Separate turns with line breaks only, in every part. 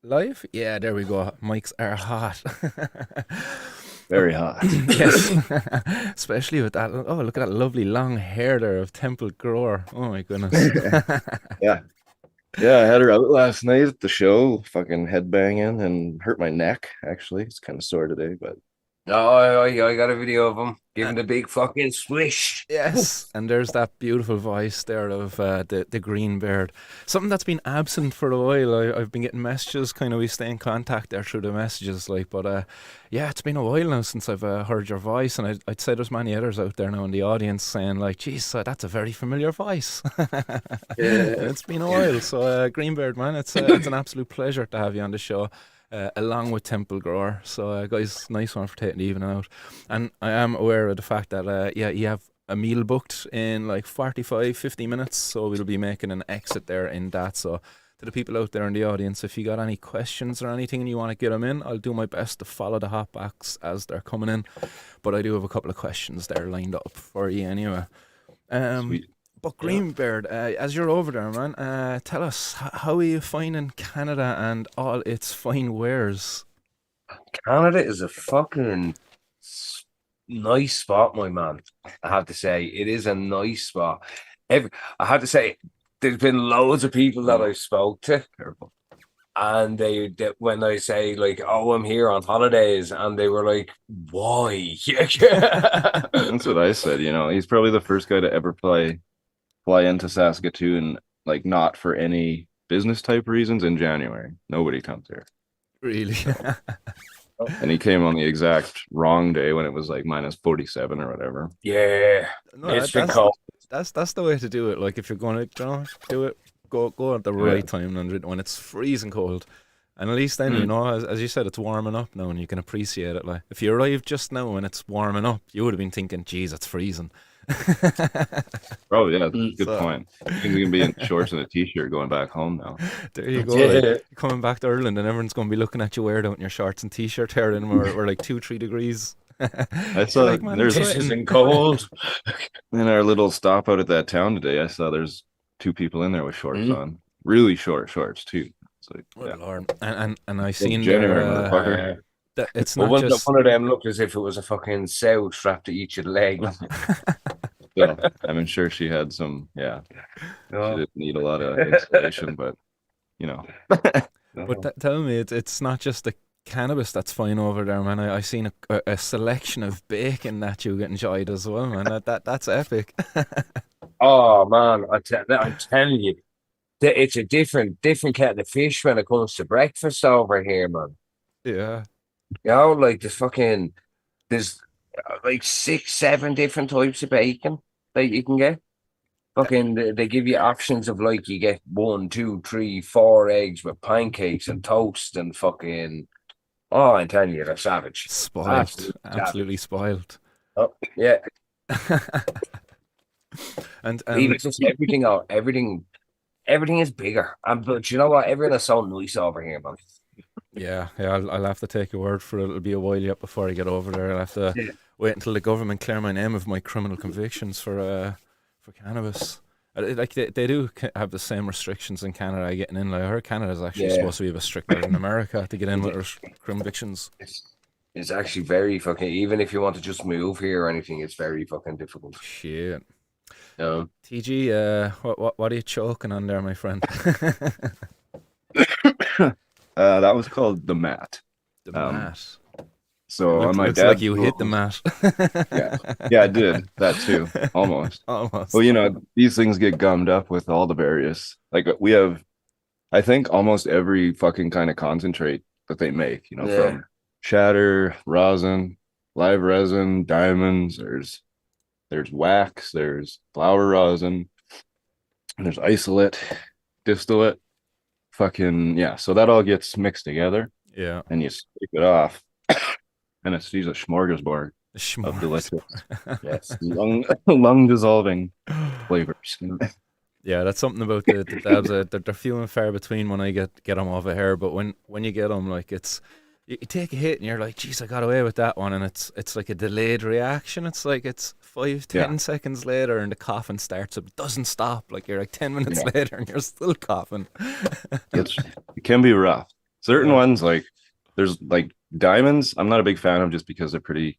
Live? Yeah, there we go. Mics are hot.
Very hot.
Yes, especially with that. Oh, look at that lovely long hair there of Temple Grower. Oh my goodness.
Yeah. Yeah, I had her out last night at the show, fucking headbanging and hurt my neck, actually. It's kind of sore today, but
No, I got a video of him
Uh,
giving the big fucking swish.
yes, and there's that beautiful voice there of the green bird. Something that's been absent for a while. I've been getting messages, kind of we stay in contact there through the messages, like. But yeah, it's been a while now since I've heard your voice, and I'd say there's many others out there now in the audience saying like, "Geez, that's a very familiar voice."
Yeah.
It's been a while, so Greenbird man, it's an absolute pleasure to have you on the show. Along with Temple Grower. So, guys, nice one for taking the evening out. And I am aware of the fact that, yeah, you have a meal booked in like 45, 50 minutes. So, we'll be making an exit there in that. So, to the people out there in the audience, if you got any questions or anything and you want to get them in, I'll do my best to follow the hotbacks as they're coming in. But I do have a couple of questions there lined up for you anyway. Um,
sweet.
but
Yeah.
Greenbird, as you're over there, man, tell us how are you finding Canada and all its fine wares?
Canada is a fucking nice spot, my man. I have to say, it is a nice spot. I have to say, there's been loads of people that I've spoke to,
Terrible.
and when I say like, "Oh, I'm here on holidays," and they were like, "Why?"
That's what I said, He's probably the first guy to ever fly into Saskatoon, like not for any business type reasons in January. Nobody comes here.
Really?
So, and he came on the exact wrong day when it was like minus 47 or whatever.
Yeah,
No,
it's been
that's
cold.
that's the way to do it. Like if you're going to do it, go at the
Yeah.
right time and when it's freezing cold. And at least then,
Mm.
as you said, it's warming up now and you can appreciate it. Like if you arrived just now and it's warming up, you would have been thinking, "Geez, it's freezing."
Oh, yeah, that's a good
So
point. You can be in shorts and a t-shirt going back home now.
there you go. Like
Yeah.
you're coming back to Ireland and everyone's going to be looking at you weird out in your shorts and t-shirt here, and we're like 2, 3 degrees.
I
You're
saw
like, "Man, I'm
there's
This
sweating."
isn't cold.
in our little stop out at that town today. I saw there's two people in there with shorts
Mm.
on, really short shorts too. It's like,
Oh
yeah,
Lord. And I
well,
seen there
January, motherfucker.
that it's
But
not just
one of them looked as if it was a fucking sow strapped to each of the leg.
So I'm sure she had some. Yeah, she
No,
didn't need a lot of insulation, but you know,
but
no.
tell me it's not just the cannabis that's fine over there, man. I seen a selection of bacon that you get enjoyed as well, man. That's epic.
Oh man, I'm telling you, it's a different kettle of fish when it comes to breakfast over here, man.
Yeah.
Like there's like 6, 7 different types of bacon that you can get. Fucking, they give you options of like you get 1, 2, 3, 4 eggs with pancakes and toast and fucking. Oh, I'm telling you, they're savage.
Spoiled.
Absolutely
Absolutely
savage.
spoiled.
Oh, yeah.
And
Even just everything is bigger. But you know what? Everyone is so nice over here, man.
yeah, I'll have to take your word for it. It'll be a while yet before I get over there. I'll have to
Yeah.
wait until the government clear my name of my criminal convictions for cannabis. Like they do have the same restrictions in Canada getting in. Like I heard Canada's actually
Yeah.
supposed to be a bit stricter than America to get in with convictions.
It's, it's actually very fucking, even if you want to just move here or anything, it's very fucking difficult.
Shit.
Um,
TG, what are you choking on there, my friend?
that was called the mat.
The
Um,
mat. It
so on my
looks like
dad's
you hit the
rules,
mat.
yeah, yeah, I did that too, almost. Well,
Almost.
these things get gummed up with all the various, like we have, I think almost every fucking kind of concentrate that they make,
yeah.
from shatter, rosin, live resin, diamonds, there's wax, there's flower rosin, and there's isolate, distillate, fucking yeah. So that all gets mixed together
Yeah.
and you scrape it off, and it's a smorgasbord
The
of
schmorgas.
delicious, yes, lung dissolving flavors.
Yeah, that's something about the dabs. They're few and far between when I get them off of here. But when you get them, like you take a hit and you're like, "Geez, I got away with that one," and it's like a delayed reaction. It's like it's five,
Yeah,
10 seconds later, and the coughing starts. It doesn't stop. Like you're like 10 minutes
yeah,
later, and you're still coughing.
it's it can be rough. Certain
Yeah.
ones, like there's like diamonds, I'm not a big fan of just because they're pretty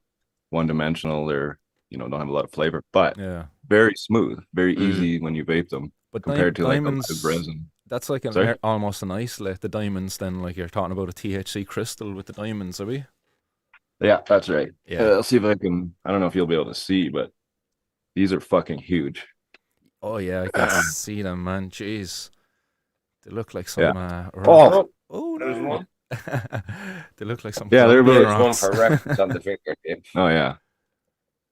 one-dimensional. They're, don't have a lot of flavor, but
Yeah.
very smooth, very
Mm.
easy when you vape them
But
compared to like a live
diamonds,
resin.
that's like
Sorry?
almost an isolate. The diamonds, then, like you're talking about a THC crystal with the diamonds, are we?
Yeah, that's right.
Yeah.
I'll see if I don't know if you'll be able to see, but these are fucking huge.
Oh yeah, I can see them, man. Jeez, they look like
Yeah.
some rock.
Oh,
Oh
There's
no,
one.
they look like some
yeah, they're
Colombian
about
There's one
rocks.
for reference on the fingertip.
oh yeah.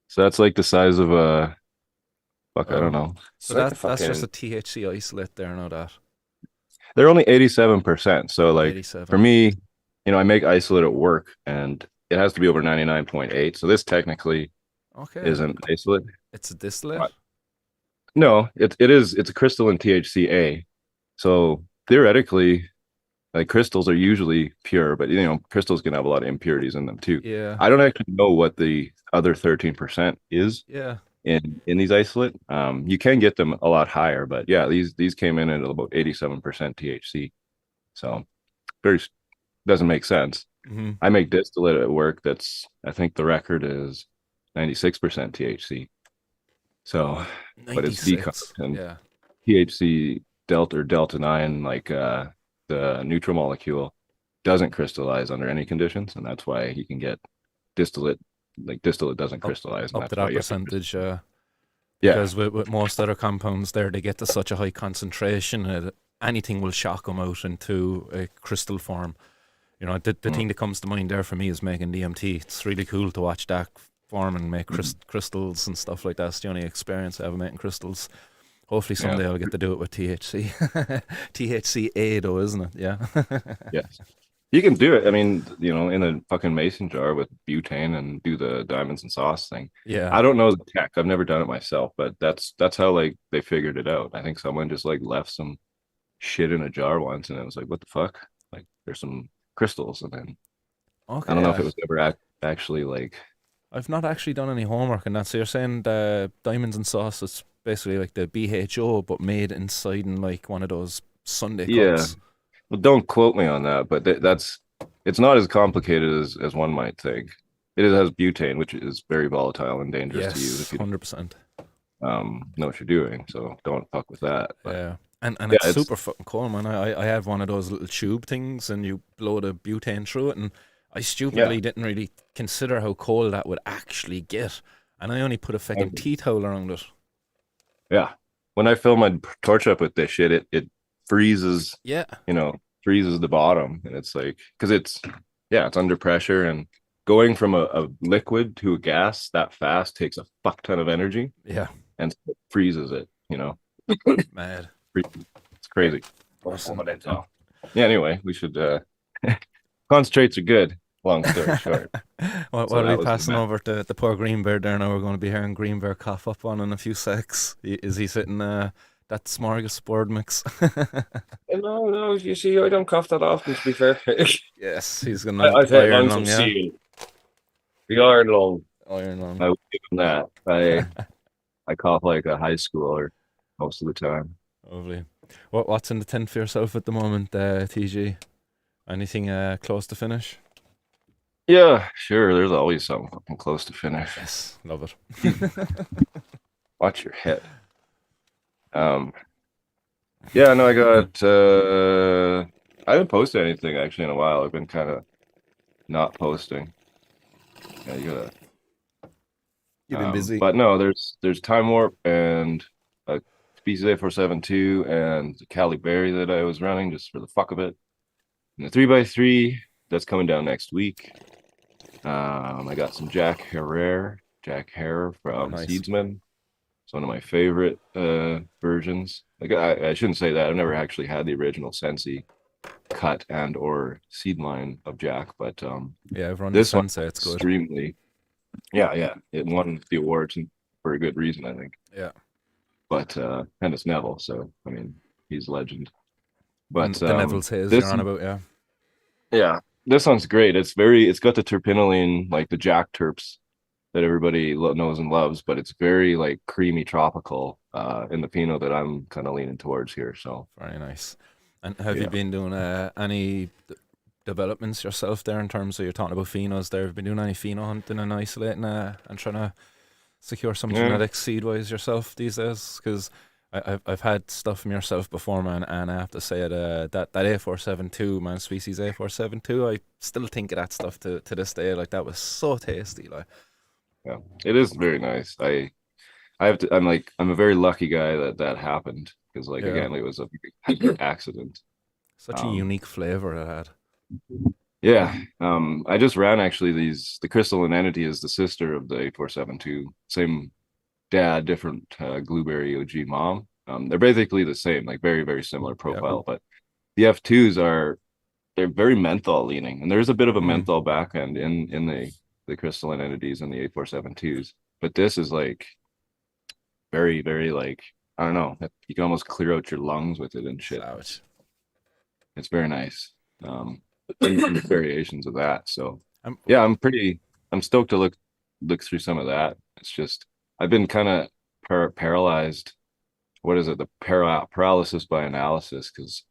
So that's like the size of a fuck, I don't
Oh,
know.
It's
so
like a
that's just
fucking
a THC isolate there. Know that
They're only 87%. So like for
87.
me, I make isolate at work and it has to be over 99.8. So this technically
Okay,
isn't isolate.
it's a distillate.
But no, it's a crystalline THCA. So theoretically, like crystals are usually pure, but crystals can have a lot of impurities in them too.
Yeah,
I don't actually know what the other 13% is
yeah,
in these isolate. You can get them a lot higher, but yeah, these came in at about 87% THC. So very doesn't make sense.
hmm
I make distillate at work that's I think the record is 96% THC. So, but it's
96.
decomp and
Yeah,
THC delta or delta 9, like the neutral molecule doesn't crystallize under any conditions, and that's why you can get distillate. Like distillate doesn't
up
crystallize, and
up to
that's why
that
you have to
percentage.
yeah,
Because with most other compounds there, they get to such a high concentration that anything will shock them out into a crystal form. The thing that comes to mind there for me is making DMT. It's really cool to watch that form and make crystals and stuff like that. It's the only experience I ever making crystals. Hopefully
yeah,
someday I'll get to do it with THC. THCA though, isn't it? Yeah.
yes. You can do it. I mean, in a fucking mason jar with butane and do the diamonds and sauce thing.
Yeah.
I don't know the tech. I've never done it myself, but that's how like they figured it out. I think someone just like left some shit in a jar once, and it was like, what the fuck? Like, there's some crystals, and then I don't know if
Okay.
it was ever actually like,
I've not actually done any homework on that. So you're saying the diamonds and sauce is basically like the BHO, but made inside in like one of those Sunday
yeah.
cups.
Well, don't quote me on that, but that's it's not as complicated as one might think. It has butane, which is very volatile and dangerous to use
Yes,
if you
100%.
know what you're doing. So don't fuck with that. But
Yeah. And
yeah,
it's super fucking cool, man. I have one of those little tube things and you blow the butane through it, and I
yeah.
stupidly didn't really consider how cold that would actually get. And I only put a fucking tea towel around it.
Yeah. When I fill my torch up with this shit, it freezes,
Yeah.
freezes the bottom. And it's like, because it's under pressure, and going from a liquid to a gas that fast takes a fuck ton of energy,
Yeah.
and so it freezes it,
Mad.
It's crazy.
Awesome. Oh,
Yeah, anyway, we should, concentrates are good, long story short.
What
So
are
that
we
was
passing
the
over to the poor Green Bear there now? We're going to be hearing Green Bear cough up on in a few secs. Is he sitting that smorgasbord mix?
no, you see, I don't cough that often, to be fair.
Yes, he's going
I've
to
had
iron
lungs
lung,
of
yeah.
seal. The iron lung.
Iron lung.
I would give him that. I cough like a high schooler most of the time.
Lovely. What's in the tent for yourself at the moment, TG? Anything close to finish?
Yeah, sure. There's always something fucking close to finish.
Yes, love it.
Watch your head. Yeah, no, I got I haven't posted anything actually in a while. I've been kind of not posting. Yeah, you gotta
You've been busy.
but no, there's Time Warp and a Species Ep.47 2 and the Cali Berry that I was running just for the fuck of it. And the 3x3 that's coming down next week. I got some Jack Herrera from
nice.
Seedsman. It's one of my favorite versions. Like I shouldn't say that. I've never actually had the original Sensi cut and or seed line of Jack, but
Yeah, everyone
this one
say it's good.
extremely, yeah, it won the awards for a good reason, I think.
Yeah.
But and it's Neville, so I mean he's a legend. But
the Neville's haze
this
you're on about, yeah.
yeah, this one's great. It's got the terpenoline, like the Jack terps that everybody knows and loves, but it's very like creamy tropical in the Pinot that I'm kind of leaning towards here. So
Very nice. And have you
Yeah.
been doing any developments yourself there in terms of you're talking about phenos there? Have you been doing any pheno hunting and isolating and trying to secure some
Yeah.
genetics seed-wise yourself these days? Because I've had stuff from yourself before, man, and I have to say that A472, man, species A472, I still think of that stuff to this day. Like, that was so tasty. Like,
Yeah, it is very nice. I have to. I'm a very lucky guy that happened because like
Yeah.
again, it was a accident.
such a unique flavor it had.
Yeah. I just ran actually the crystalline entity is the sister of the 8472. Same dad, different Blueberry OG mom. They're basically the same, like very, very similar profile, but the F2s they're very menthol leaning, and there's a bit of a menthol back end in the crystalline entities and the 8472s. But this is like very, very like, I don't know, you can almost clear out your lungs with it and shit.
Savage.
It's very nice. There's variations of that. So yeah, I'm stoked to look through some of that. It's just I've been kind of paralyzed. What is it? The paralysis by analysis, because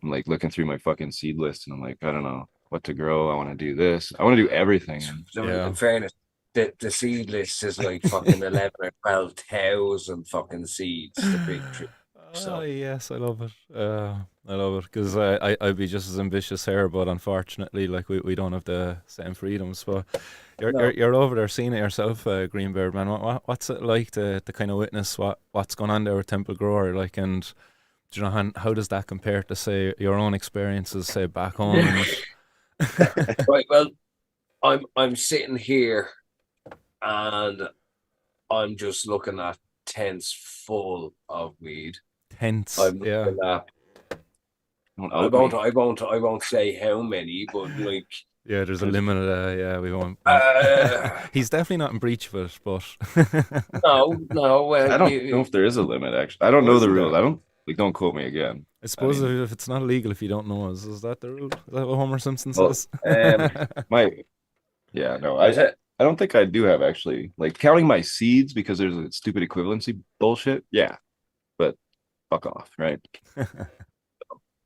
I'm like looking through my fucking seed list and I'm like, I don't know what to grow. I want to do this. I want to do everything.
In fairness, the seed list is like fucking 11 or 12,000 fucking seeds. The big tree.
Oh yes, I love it. I love it because I'd be just as ambitious here, but unfortunately, like we don't have the same freedoms. But you're over there seeing it yourself, Greenbeard man. What's it like to kind of witness what's going on there with Temple Grower? Like, and do you know how does that compare to say your own experiences, say back home?
Right. Well, I'm sitting here, and I'm just looking at tents full of weed.
Tents.
I'm looking at. I won't say how many, but like.
Yeah, there's a limit. Yeah, we won't. He's definitely not in breach of it, but
no.
I don't know if there is a limit. Actually, I don't know the rules. Don't quote me again.
I suppose if it's not illegal, if you don't know, is that the rule? Is that what Homer Simpson says?
I don't think I do have actually, like, counting my seeds because there's a stupid equivalency bullshit. Yeah, but fuck off, right?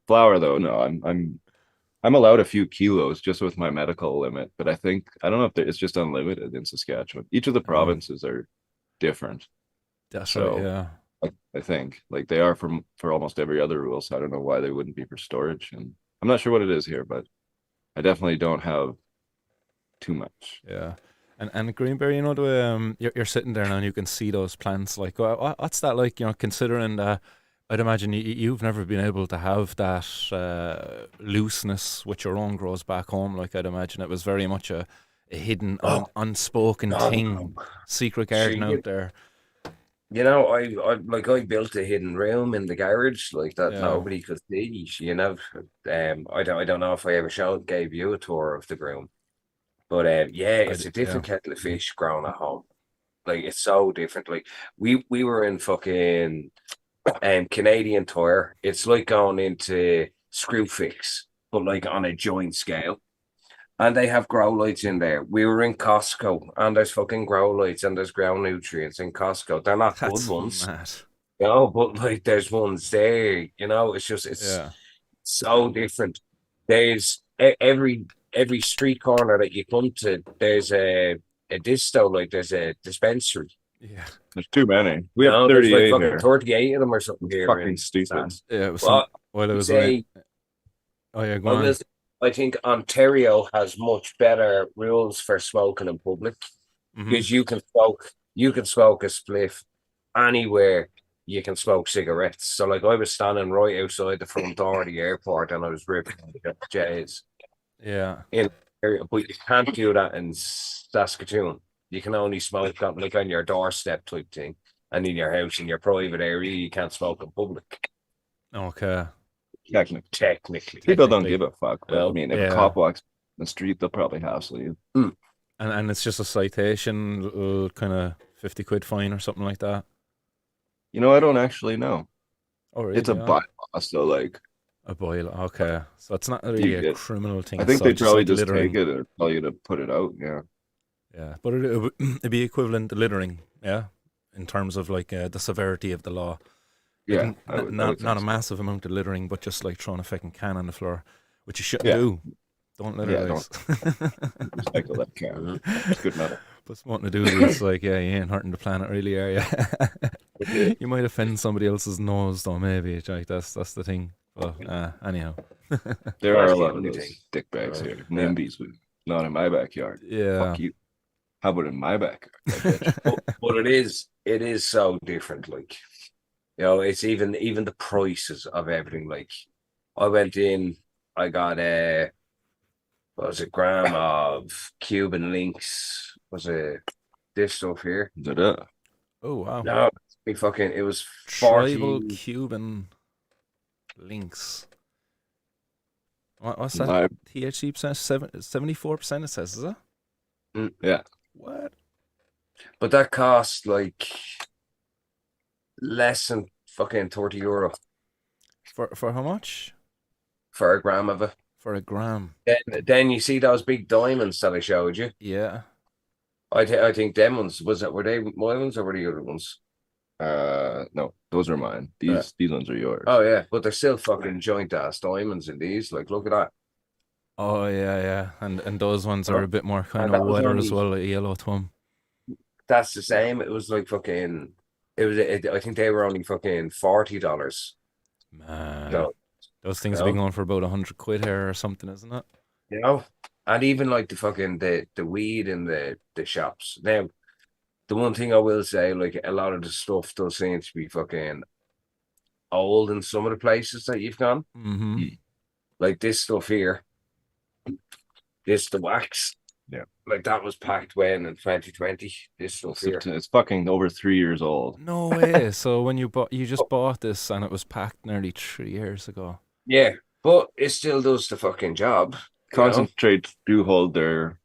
Flower though, no, I'm allowed a few kilos just with my medical limit, but I don't know if it's just unlimited in Saskatchewan. Each of the provinces are different.
That's right. Yeah.
I think like they are for almost every other rule, so I don't know why they wouldn't be for storage, and I'm not sure what it is here, but I definitely don't have too much.
Yeah, and Greenberry, you know, you're sitting there now and you can see those plants. Like, what's that like? You know, considering that I'd imagine you've never been able to have that looseness with your own grows back home. Like, I'd imagine it was very much a hidden, unspoken thing, secret garden out there.
You know, I built a hidden room in the garage like that nobody could see. You know, I don't know if I ever gave you a tour of the room, but it's a different kettle of fish growing at home. Like, it's so different. Like, we were in fucking Canadian Tire. It's like going into Screwfix, but like on a joint scale. And they have grow lights in there. We were in Costco, and there's fucking grow lights and there's ground nutrients in Costco. They're not good ones, you know, but like there's ones there. You know, it's so different. There's every street corner that you come to, there's a disto, like there's a dispensary.
Yeah, there's too many. We have 38
like
here.
38 of them or something here.
Fucking stupid.
Yeah, it was while I was away. Oh yeah, go on.
I think Ontario has much better rules for smoking in public because you can smoke a spliff anywhere. You can smoke cigarettes. So like I was standing right outside the front door of the airport and I was ripping J's.
Yeah.
But you can't do that in Saskatoon. You can only smoke that like on your doorstep type thing, and in your house in your private area you can't smoke in public.
Okay.
Technically.
People don't give a fuck. But, I mean, if a cop walks in the street, they'll probably hassle you.
And it's just a citation, kind of 50 quid fine or something like that.
You know, I don't actually know.
Oh, really?
It's a bylaw, so like
a bylaw. Okay, so it's not really a criminal thing.
I think they probably just take it and tell you to put it out. Yeah.
Yeah, but it'd be equivalent to littering. Yeah, in terms of like the severity of the law.
Yeah,
not a massive amount of littering, but just like throwing a fucking can on the floor, which you shouldn't do. Don't let
Yeah,
her
don't
rise.
recycle that can.
Mhm.
It's good metal.
But smoking a doobie, it's like, yeah, you ain't hurting the planet really, are you? You might offend somebody else's nose, though, maybe. It's like, that's the thing. But anyhow.
There are
That's
a
the
lot of
only
those
thing.
dick bags here.
Yeah.
NIMBYs, but not in my backyard.
Yeah.
Fuck you. How about in my backyard? I bet you.
But it is so different. Like, you know, it's even the prices of everything. Like, I went in, I got what was it, gram of Cuban links. Was it this stuff here?
Da-da.
Oh, wow.
No, it was
Tribal
40.
Cuban links. What's that?
Live.
THC percent? 74% it says, is it?
Yeah.
What?
But that cost like less than fucking €30
For how much?
for a gram of it.
For a gram.
Then you see those big diamonds that I showed you.
Yeah.
I think them ones were they my ones or were the other ones?
No, those are mine. These ones are yours.
Oh yeah, but they're still fucking joint ass diamonds in these. Like, look at that.
Oh, yeah. And those ones are a bit more kind
And
of
that was
wetter as
only
well, like yellow to 'em.
that's the same. It was like fucking. I think they were only fucking $40.
Man.
So
Those things have been going for about 100 quid here or something, isn't it?
you know, and even like the fucking the weed in the shops. Now, the one thing I will say, like a lot of the stuff does seem to be fucking old in some of the places that you've gone.
Mm-hmm.
Like this stuff here, the wax.
Yeah.
Like that was packed when in 2020. This stuff here.
It's fucking over 3 years old.
No way. So when you just bought this and it was packed nearly 3 years ago.
Yeah, but it still does the fucking job.
Concentrates do hold their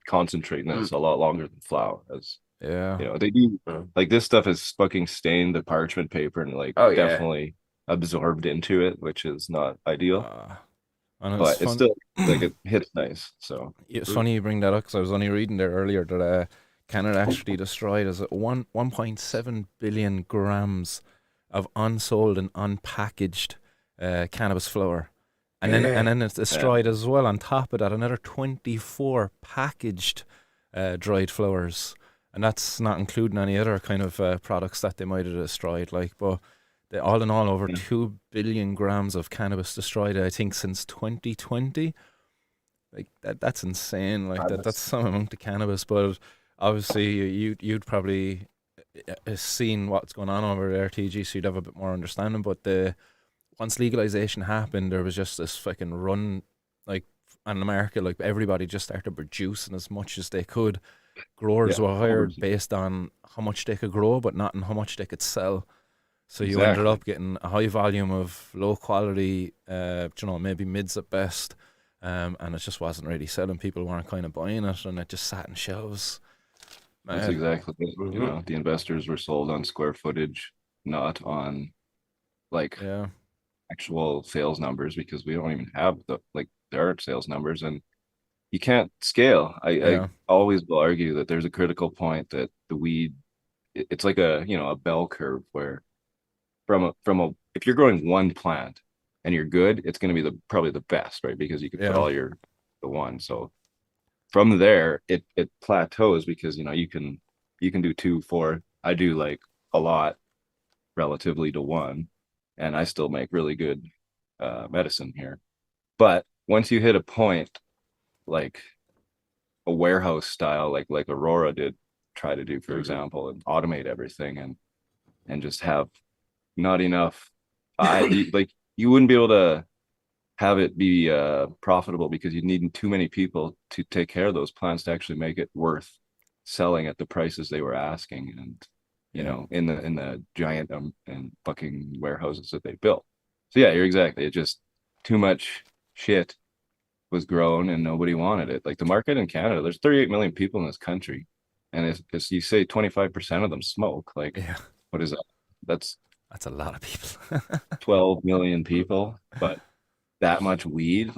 concentrateness a lot longer than flour. As
Yeah.
you know, they do. Like this stuff is fucking stained the parchment paper and like definitely absorbed into it, which is not ideal.
And
but it's still like it hits nice. So
it's funny you bring that up because I was only reading there earlier that Canada actually destroyed as 1.7 billion grams of unsold and unpackaged cannabis flower. And then it's destroyed as well. On top of that, another 24 packaged dried flowers, and that's not including any other kind of products that they might have destroyed. Like, but all in all, over 2 billion grams of cannabis destroyed, I think, since 2020. Like that's insane. Like that's some amount of cannabis. But obviously, you'd probably seen what's going on over there, TG, so you'd have a bit more understanding. But once legalization happened, there was just this fucking run, like in America, like everybody just started producing as much as they could. Growers were hired based on how much they could grow, but not on how much they could sell. So you ended up getting a high volume of low quality, maybe mids at best, and it just wasn't really selling. People weren't kind of buying it, and it just sat in shelves.
That's exactly it. You know, the investors were sold on square footage, not on like actual sales numbers, because we don't even have there aren't sales numbers, and you can't scale. I always will argue that there's a critical point that the weed, it's like a bell curve where from a if you're growing one plant and you're good, it's going to be probably the best, right? Because you can put all the one. So from there it plateaus because you can do 2, 4. I do like a lot relatively to one, and I still make really good medicine here. But once you hit a point like a warehouse style, like Aurora did try to do, for example, and automate everything and just have not enough, you wouldn't be able to have it be profitable because you'd need too many people to take care of those plants to actually make it worth selling at the prices they were asking, and in the giant and fucking warehouses that they built. So yeah, you're exactly. It just too much shit was grown and nobody wanted it. Like the market in Canada, there's 38 million people in this country, and if you say 25% of them smoke, like what is that? That's
a lot of people.
12 million people, but that much weed,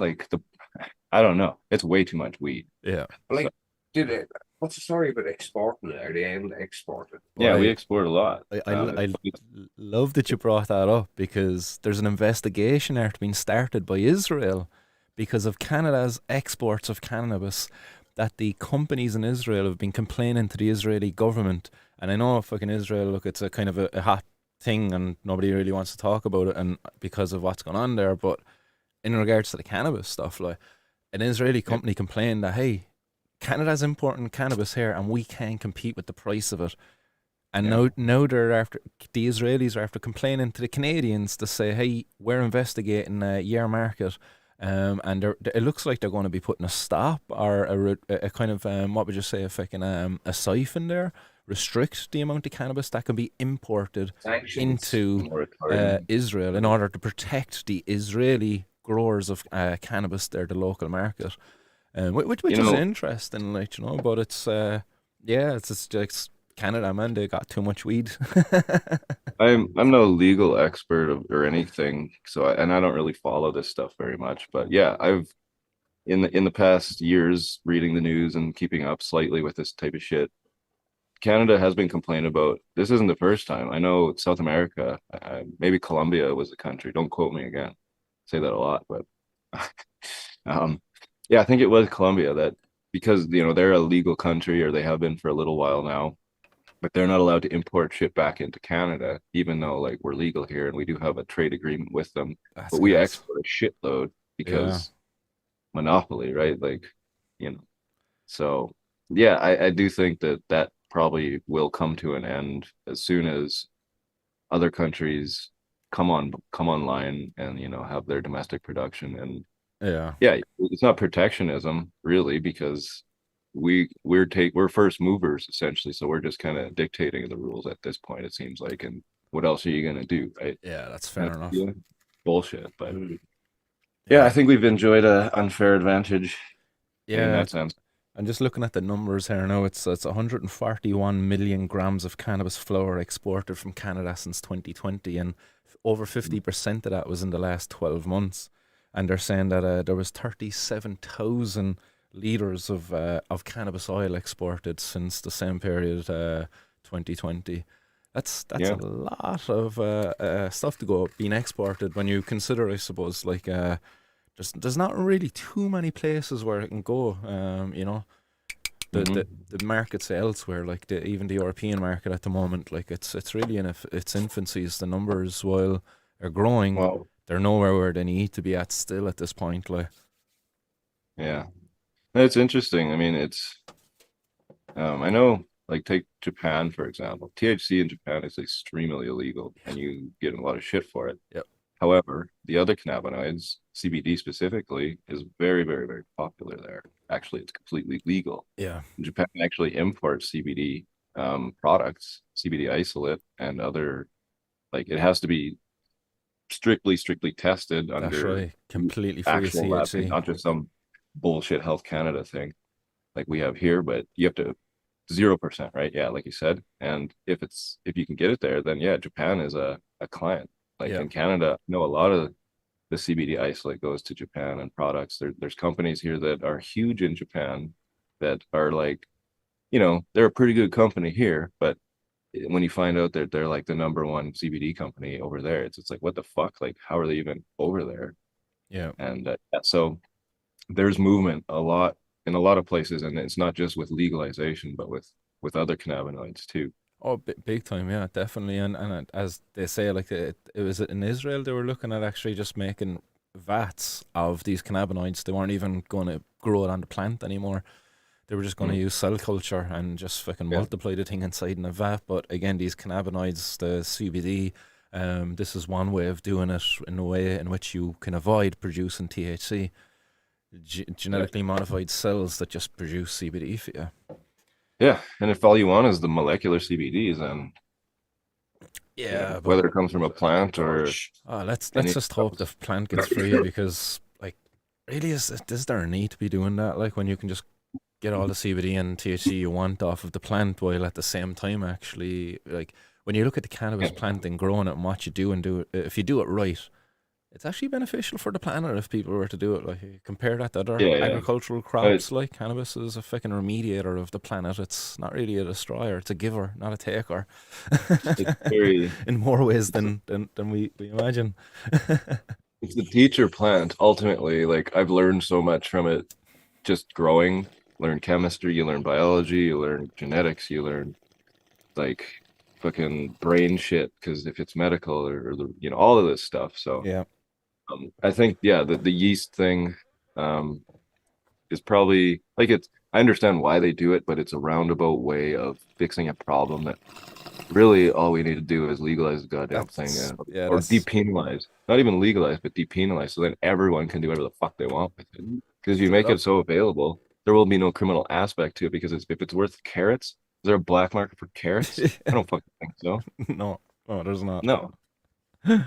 I don't know. It's way too much weed.
Yeah.
Like, what's the story about exporting it? Are they able to export it?
Yeah, we export a lot.
I love that you brought that up because there's an investigation there being started by Israel because of Canada's exports of cannabis, that the companies in Israel have been complaining to the Israeli government. And I know fucking Israel, look, it's a kind of a hot thing and nobody really wants to talk about it and because of what's going on there. But in regards to the cannabis stuff, like an Israeli company complained that, hey, Canada's importing cannabis here and we can't compete with the price of it. And now the Israelis are after complaining to the Canadians to say, hey, we're investigating your market. And it looks like they're going to be putting a stop or a kind of, what would you say, a fucking a siphon there, restrict the amount of cannabis that can be imported into Israel in order to protect the Israeli growers of cannabis there, the local market. Which is interesting, like, you know, but it's, it's Canada, man, they got too much weed.
I'm no legal expert or anything, so I don't really follow this stuff very much. But yeah, I've in the past years reading the news and keeping up slightly with this type of shit. Canada has been complaining about. This isn't the first time. I know South America, maybe Colombia was the country. Don't quote me again. I say that a lot, but yeah, I think it was Colombia that because they're a legal country or they have been for a little while now. But they're not allowed to import shit back into Canada, even though like we're legal here and we do have a trade agreement with them. But we export a shitload because monopoly, right? Like, So yeah, I do think that probably will come to an end as soon as other countries come online and have their domestic production. And it's not protectionism really, because we're first movers essentially, so we're just kind of dictating the rules at this point, it seems like. And what else are you gonna do, right?
That's fair enough.
Bullshit. But I think we've enjoyed an unfair advantage in that sense.
I'm just looking at the numbers here now. It's 141 million grams of cannabis flower exported from Canada since 2020, and over 50% of that was in the last 12 months. And they're saying that there was 37,000 liters of cannabis oil exported since the same period, 2020. That's a lot of stuff to go being exported when you consider, I suppose, like there's not really too many places where it can go. The markets elsewhere, like even the European market at the moment, like it's really in its infancy. The numbers, while are growing, they're nowhere where they need to be at still at this point. Like,
it's interesting. I mean, it's I know, like, take Japan for example. THC in Japan is extremely illegal, and you get a lot of shit for it.
Yep.
However, the other cannabinoids, CBD specifically, is very, very, very popular there. Actually, it's completely legal.
Yeah.
Japan actually imports CBD products, CBD isolate, and other, like, it has to be strictly tested under
completely free
actual
THC,
lab, not just some bullshit Health Canada thing like we have here. But you have to 0%, right? Yeah, like you said. And if you can get it there, then Japan is a client. Like in Canada, a lot of the CBD isolate goes to Japan and products. There's companies here that are huge in Japan that are like, they're a pretty good company here, but when you find out that they're like the number one CBD company over there, it's like, what the fuck? Like, how are they even over there?
Yeah.
And so there's movement a lot in a lot of places, and it's not just with legalization, but with other cannabinoids too.
Oh, big time, yeah, definitely. And as they say, like it was in Israel, they were looking at actually just making vats of these cannabinoids. They weren't even going to grow it on the plant anymore. They were just going to use cell culture and just fucking multiply the thing inside in a vat. But again, these cannabinoids, the CBD, this is one way of doing it in a way in which you can avoid producing THC. Genetically modified cells that just produce CBD for you.
Yeah, and if all you want is the molecular CBDs, then whether it comes from a plant or
let's just hope the plant gets free, because like, really, is there a need to be doing that? Like, when you can just get all the CBD and THC you want off of the plant, while at the same time actually, like, when you look at the cannabis plant and growing it and what you do and do it, if you do it right, it's actually beneficial for the planet if people were to do it. Like, you compare that to other agricultural crops, like cannabis is a fucking remediator of the planet. It's not really a destroyer. It's a giver, not a taker.
It's very
in more ways than we imagine.
it's the teacher plant. Ultimately, like I've learned so much from it. Just growing, learn chemistry, you learn biology, you learn genetics, you learn like fucking brain shit. Because if it's medical or the all of this stuff. So
Yeah,
I think the yeast thing um is probably like it's. I understand why they do it, but it's a roundabout way of fixing a problem that really all we need to do is legalize the goddamn thing or
that's
depenalize. Not even legalize, but depenalize so then everyone can do whatever the fuck they want with it. Because if you
Straight
make it
up.
so available, there will be no criminal aspect to it because if it's worth carrots, is there a black market for carrots? I don't fucking think so.
no, no, there's not.
No.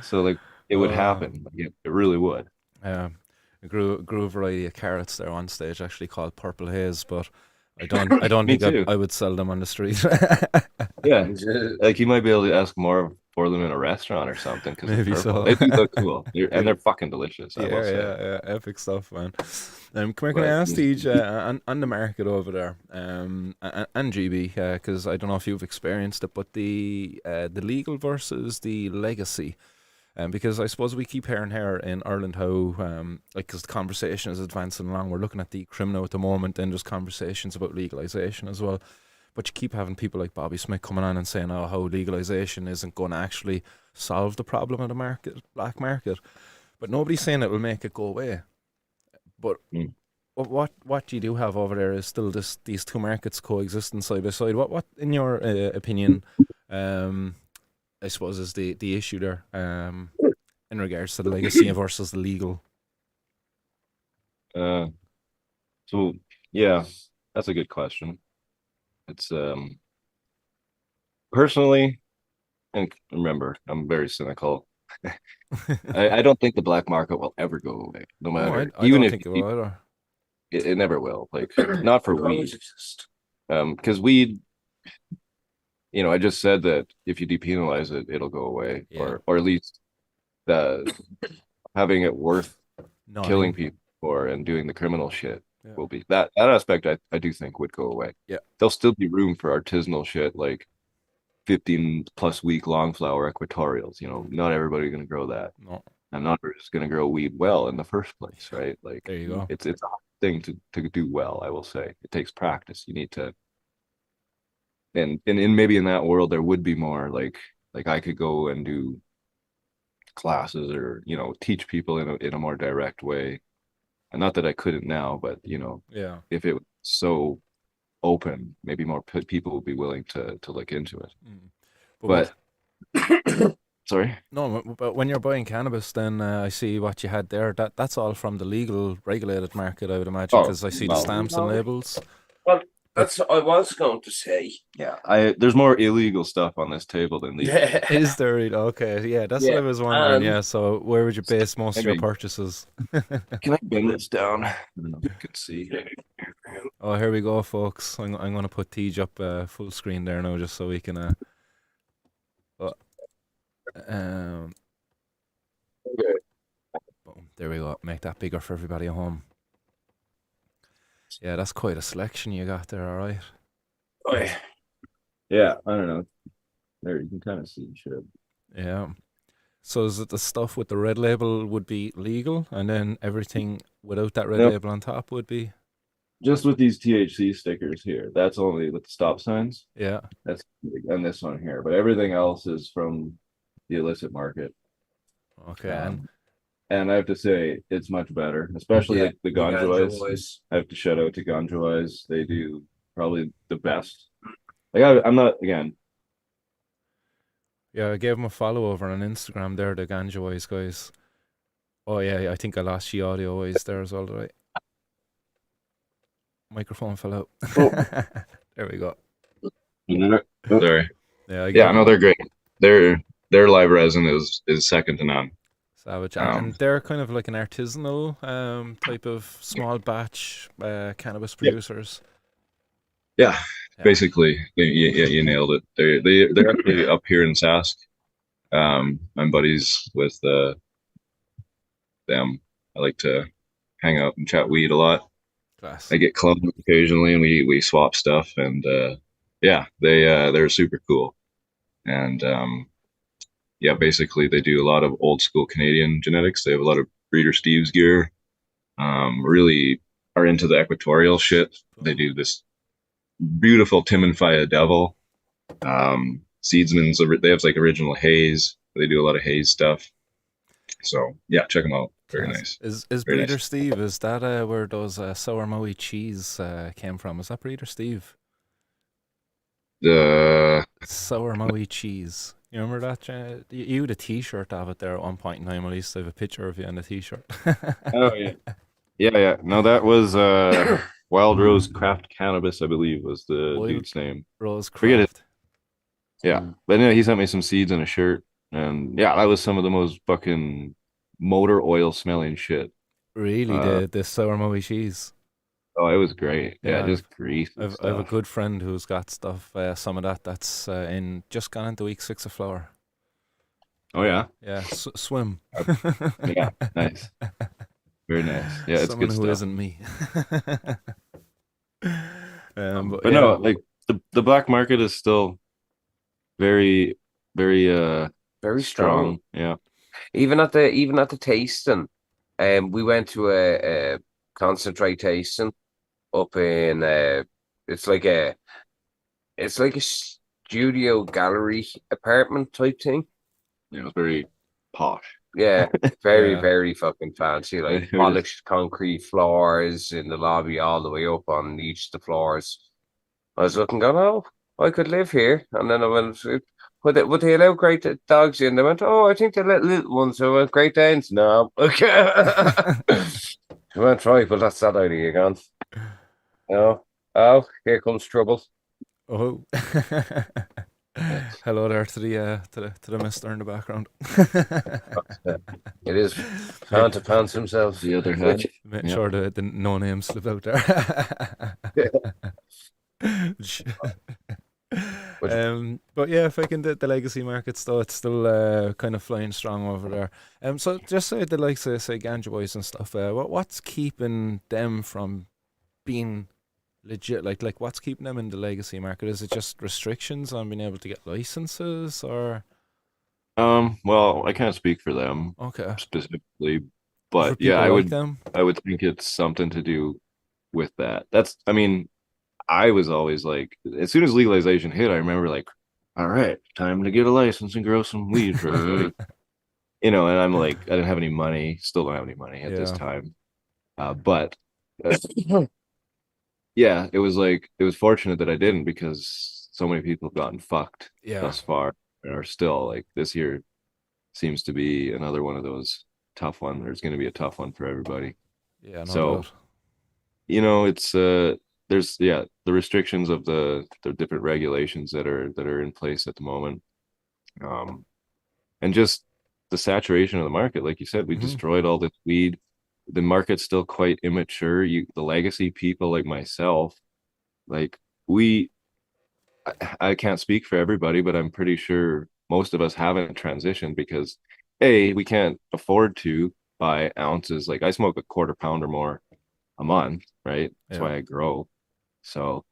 So like it would
Uh,
happen. Like, it really would.
Um, I grew a variety of carrots there on stage, actually called Purple Haze, but I don't
Me
think
too.
I would sell them on the street.
Yeah. Like you might be able to ask more for them in a restaurant or something because they're
Maybe
purple.
so.
They do look cool. And
Yeah,
they're fucking delicious, I will say.
yeah, epic stuff, man. Come here, can I
But
ask Tej, on the market over there, and GB, because I don't know if you've experienced it, but the legal versus the legacy. Because I suppose we keep hearing here in Ireland how, like, because the conversation is advancing along, we're looking at decriminal at the moment, and there's conversations about legalization as well. But you keep having people like Bobby Smith coming on and saying, "Oh, how legalization isn't going to actually solve the problem of the black market." But nobody's saying it will make it go away. But
mm,
what you do have over there is still these two markets coexisting side by side. What in your opinion, um, I suppose is the issue there, in regards to the legacy versus the legal?
uh, so yeah, that's a good question. It's personally, and remember, I'm very cynical. I don't think the black market will ever go away, no
No,
matter
I
even
don't
if
think it will either.
it never will. Like not for
It'll
weed.
always exist.
Because weed, I just said that if you depenalize it, it'll go away,
Yeah,
or at least the having it worth killing
nothing.
people for and doing the criminal shit
Yeah,
will be that aspect I do think would go away.
yeah,
There'll still be room for artisanal shit like 15 plus week long flower equatorials. Not everybody gonna grow that.
no.
And not everybody's gonna grow weed well in the first place, right? Like
There you go.
it's a hard thing to do well, I will say. It takes practice. You need to and maybe in that world there would be more like I could go and do classes or teach people in a more direct way. And not that I couldn't now, but
Yeah.
if it was so open, maybe more people would be willing to look into it.
Mm. But when
But sorry.
no, but when you're buying cannabis, then I see what you had there. That's all from the legal, regulated market, I would imagine,
Oh
because I see the
no.
stamps and labels.
Well,
But
that's what I was going to say.
Yeah, there's more illegal stuff on this table than legal.
is there? Okay, yeah, that's what I
Yeah.
was wondering.
And
Yeah, so where would you base most of your
Maybe
purchases?
can I bend this down? I don't know if you can see.
Oh, here we go, folks. I'm going to put Tej up full screen there now, just so we can. Uh, um,
Okay.
boom, there we go. Make that bigger for everybody at home. Yeah, that's quite a selection you got there. All right.
oh, yeah.
Yeah, I don't know. There you can kind of see shit.
Yeah. So is it the stuff with the red label would be legal, and then everything without that red
No,
label on top would be?
just with these THC stickers here. That's only with the stop signs.
Yeah.
That's and this one here, but everything else is from the illicit market.
Okay. And
Um, and I have to say it's much better, especially
Yeah,
like the
the
Ganja
ganja
Wise.
boys.
I have to shout out to Ganja Wise. They do probably the best. Like I'm not again.
yeah, I gave him a follow over on Instagram there, the Ganja Wise guys. Oh yeah, I think I lost you audio wise there as well, right? Microphone fell out.
Oh,
There we go.
sorry.
Yeah, I gave
Yeah,
him
no, they're great. Their live resin is second to none.
savage,
Um,
and they're kind of like an artisanal type of small batch cannabis
yeah,
producers.
yeah.
Yeah,
Basically, you nailed it. They're actually up here in Sask. I'm buddies with them. I like to hang out and chat weed a lot.
class.
I get clubbed occasionally, and we swap stuff. And yeah, they're super cool. And yeah, basically they do a lot of old school Canadian genetics. They have a lot of Breeder Steve's gear. Really are into the equatorial shit. They do this beautiful Tim and Faya Devil. Seedsman's, they have like original haze. They do a lot of haze stuff. So yeah, check them out. Very
Class.
nice.
Is
Very
Breeder
nice.
Steve, is that where those sour Moe cheese came from? Is that Breeder Steve?
The
Sour Moe cheese. You remember that? You had a T-shirt of it there at one point in time. At least I have a picture of you in the T-shirt.
Oh yeah. Yeah. No, that was Wild Rose Craft Cannabis, I believe, was the
Wild
dude's name.
Rose
Forget it.
Craft.
Yeah. But no, he sent me some seeds and a shirt. And yeah, that was some of the most fucking motor oil smelling shit.
Really, the sour Moe cheese.
Oh, it was great. Yeah,
Yeah,
just grease and
I've a
stuff.
good friend who's got stuff. Some of that's in just gone into week 6 of flower.
Oh yeah.
Yeah, swim.
Yeah. Nice. Very nice. Yeah, it's
Someone
good
who
stuff.
isn't me. But
But
yeah,
no, like the black market is still very, very
Very strong.
strong. Yeah.
Even at the tasting, we went to a concentrate tasting up in it's like a it's like a studio gallery apartment type thing.
It was very posh.
Yeah, very,
yeah,
very fucking fancy. Like
It was
polished concrete floors in the lobby all the way up on each of the floors. I was looking, going, oh, I could live here. And then I went, would they allow great dogs in? They went, oh, I think they let little ones. So I went, Great Danes? No. Okay. I went, right, well, that's that idea gone. No. Oh, here comes trouble.
oh.
yes.
Hello there to the mister in the background.
It is
make,
Panta Pants himself.
The other head.
make
Yeah.
sure the no name slip out there. But yeah, if I can, the legacy markets though, it's still kind of flying strong over there. So just say the likes of say Ganja Boys and stuff. What's keeping them from being legit? Like what's keeping them in the legacy market? Is it just restrictions on being able to get licenses, or
Well, I can't speak for them
okay?
specifically,
For
but yeah,
people like them,
I would think it's something to do with that. I mean, I was always like, as soon as legalization hit, I remember like, all right, time to get a license and grow some weed for everybody. And I'm like, I didn't have any money, still don't have any money at this
yeah,
time. But uh, yeah, it was like, it was fortunate that I didn't because so many people have gotten fucked
yeah,
thus far and are still like this year seems to be another one of those tough one. There's going to be a tough one for everybody.
yeah, no
So,
doubt.
it's there's the restrictions of the different regulations that are in place at the moment. And just the saturation of the market, like you said, we
Hmm.
destroyed all this weed. The market's still quite immature. The legacy people like myself, like we I can't speak for everybody, but I'm pretty sure most of us haven't transitioned because we can't afford to buy ounces. Like I smoke a quarter pound or more a month, right? That's
Yeah,
why I grow. So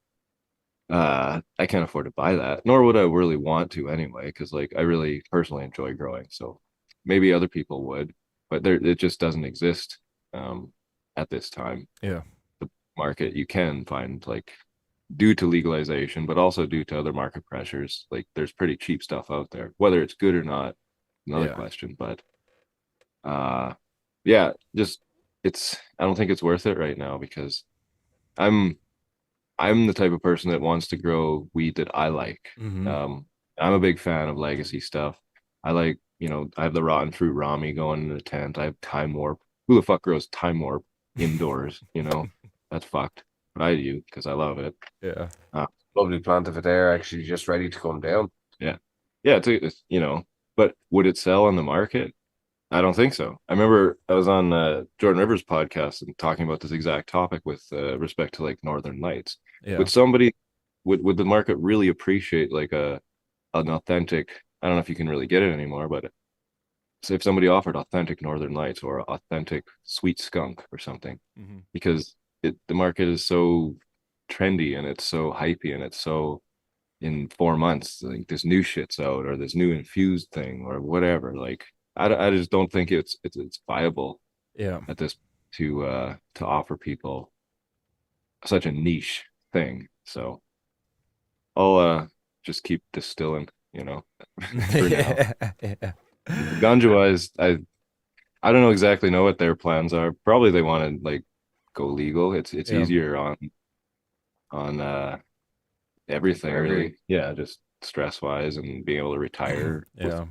I can't afford to buy that, nor would I really want to anyway, because like I really personally enjoy growing. So maybe other people would, but it just doesn't exist at this time.
yeah,
The market you can find like due to legalization, but also due to other market pressures. Like there's pretty cheap stuff out there. Whether it's good or not, another
yeah,
question. But uh yeah, just I don't think it's worth it right now because I'm I'm the type of person that wants to grow weed that I like.
hmm
Um I'm a big fan of legacy stuff. I like, I have the rotten fruit Rami going in the tent. I have time warp. Who the fuck grows time warp indoors? That's fucked. But I do because I love it.
yeah,
Uh,
Lovely plant of it there, actually just ready to come down.
Yeah. Yeah, but would it sell on the market? I don't think so. I remember I was on Jordan Rivers' podcast and talking about this exact topic with respect to like Northern Lights.
yeah,
Would somebody would the market really appreciate like an authentic, I don't know if you can really get it anymore, but so if somebody offered authentic Northern Lights or authentic sweet skunk or something,
hmm
because the market is so trendy and it's so hypey and it's so in 4 months, like this new shit's out or this new infused thing or whatever. Like I just don't think it's viable
Yeah.
at this to offer people such a niche thing. So I'll just keep distilling, for now.
Yeah.
Ganja wise, I don't know exactly know what their plans are. Probably they want to like go legal. It's
Yeah.
easier on everything really. Yeah, just stress wise and being able to retire
Yeah.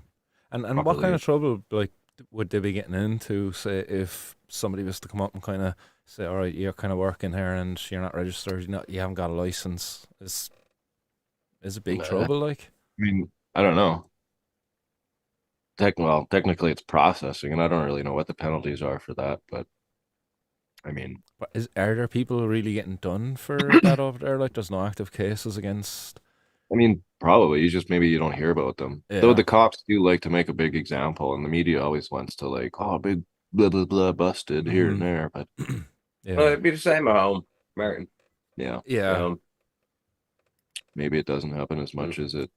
And what kind
properly.
of trouble like would they be getting into, say, if somebody was to come up and kind of say, all right, you're kind of working here and you're not registered, you haven't got a license, is it big
I
trouble, like?
mean, I don't know. Technically it's processing, and I don't really know what the penalties are for that, but I mean,
But are there people really getting done for that over there? Like, there's no active cases against.
probably you just maybe you don't hear about them. Though
Yeah.
the cops do like to make a big example, and the media always wants to like, oh, big blah blah blah busted here and
Hmm.
there, but
Well,
Yeah.
it'd be the same at home, Martin.
yeah,
Yeah.
maybe it doesn't happen as much as it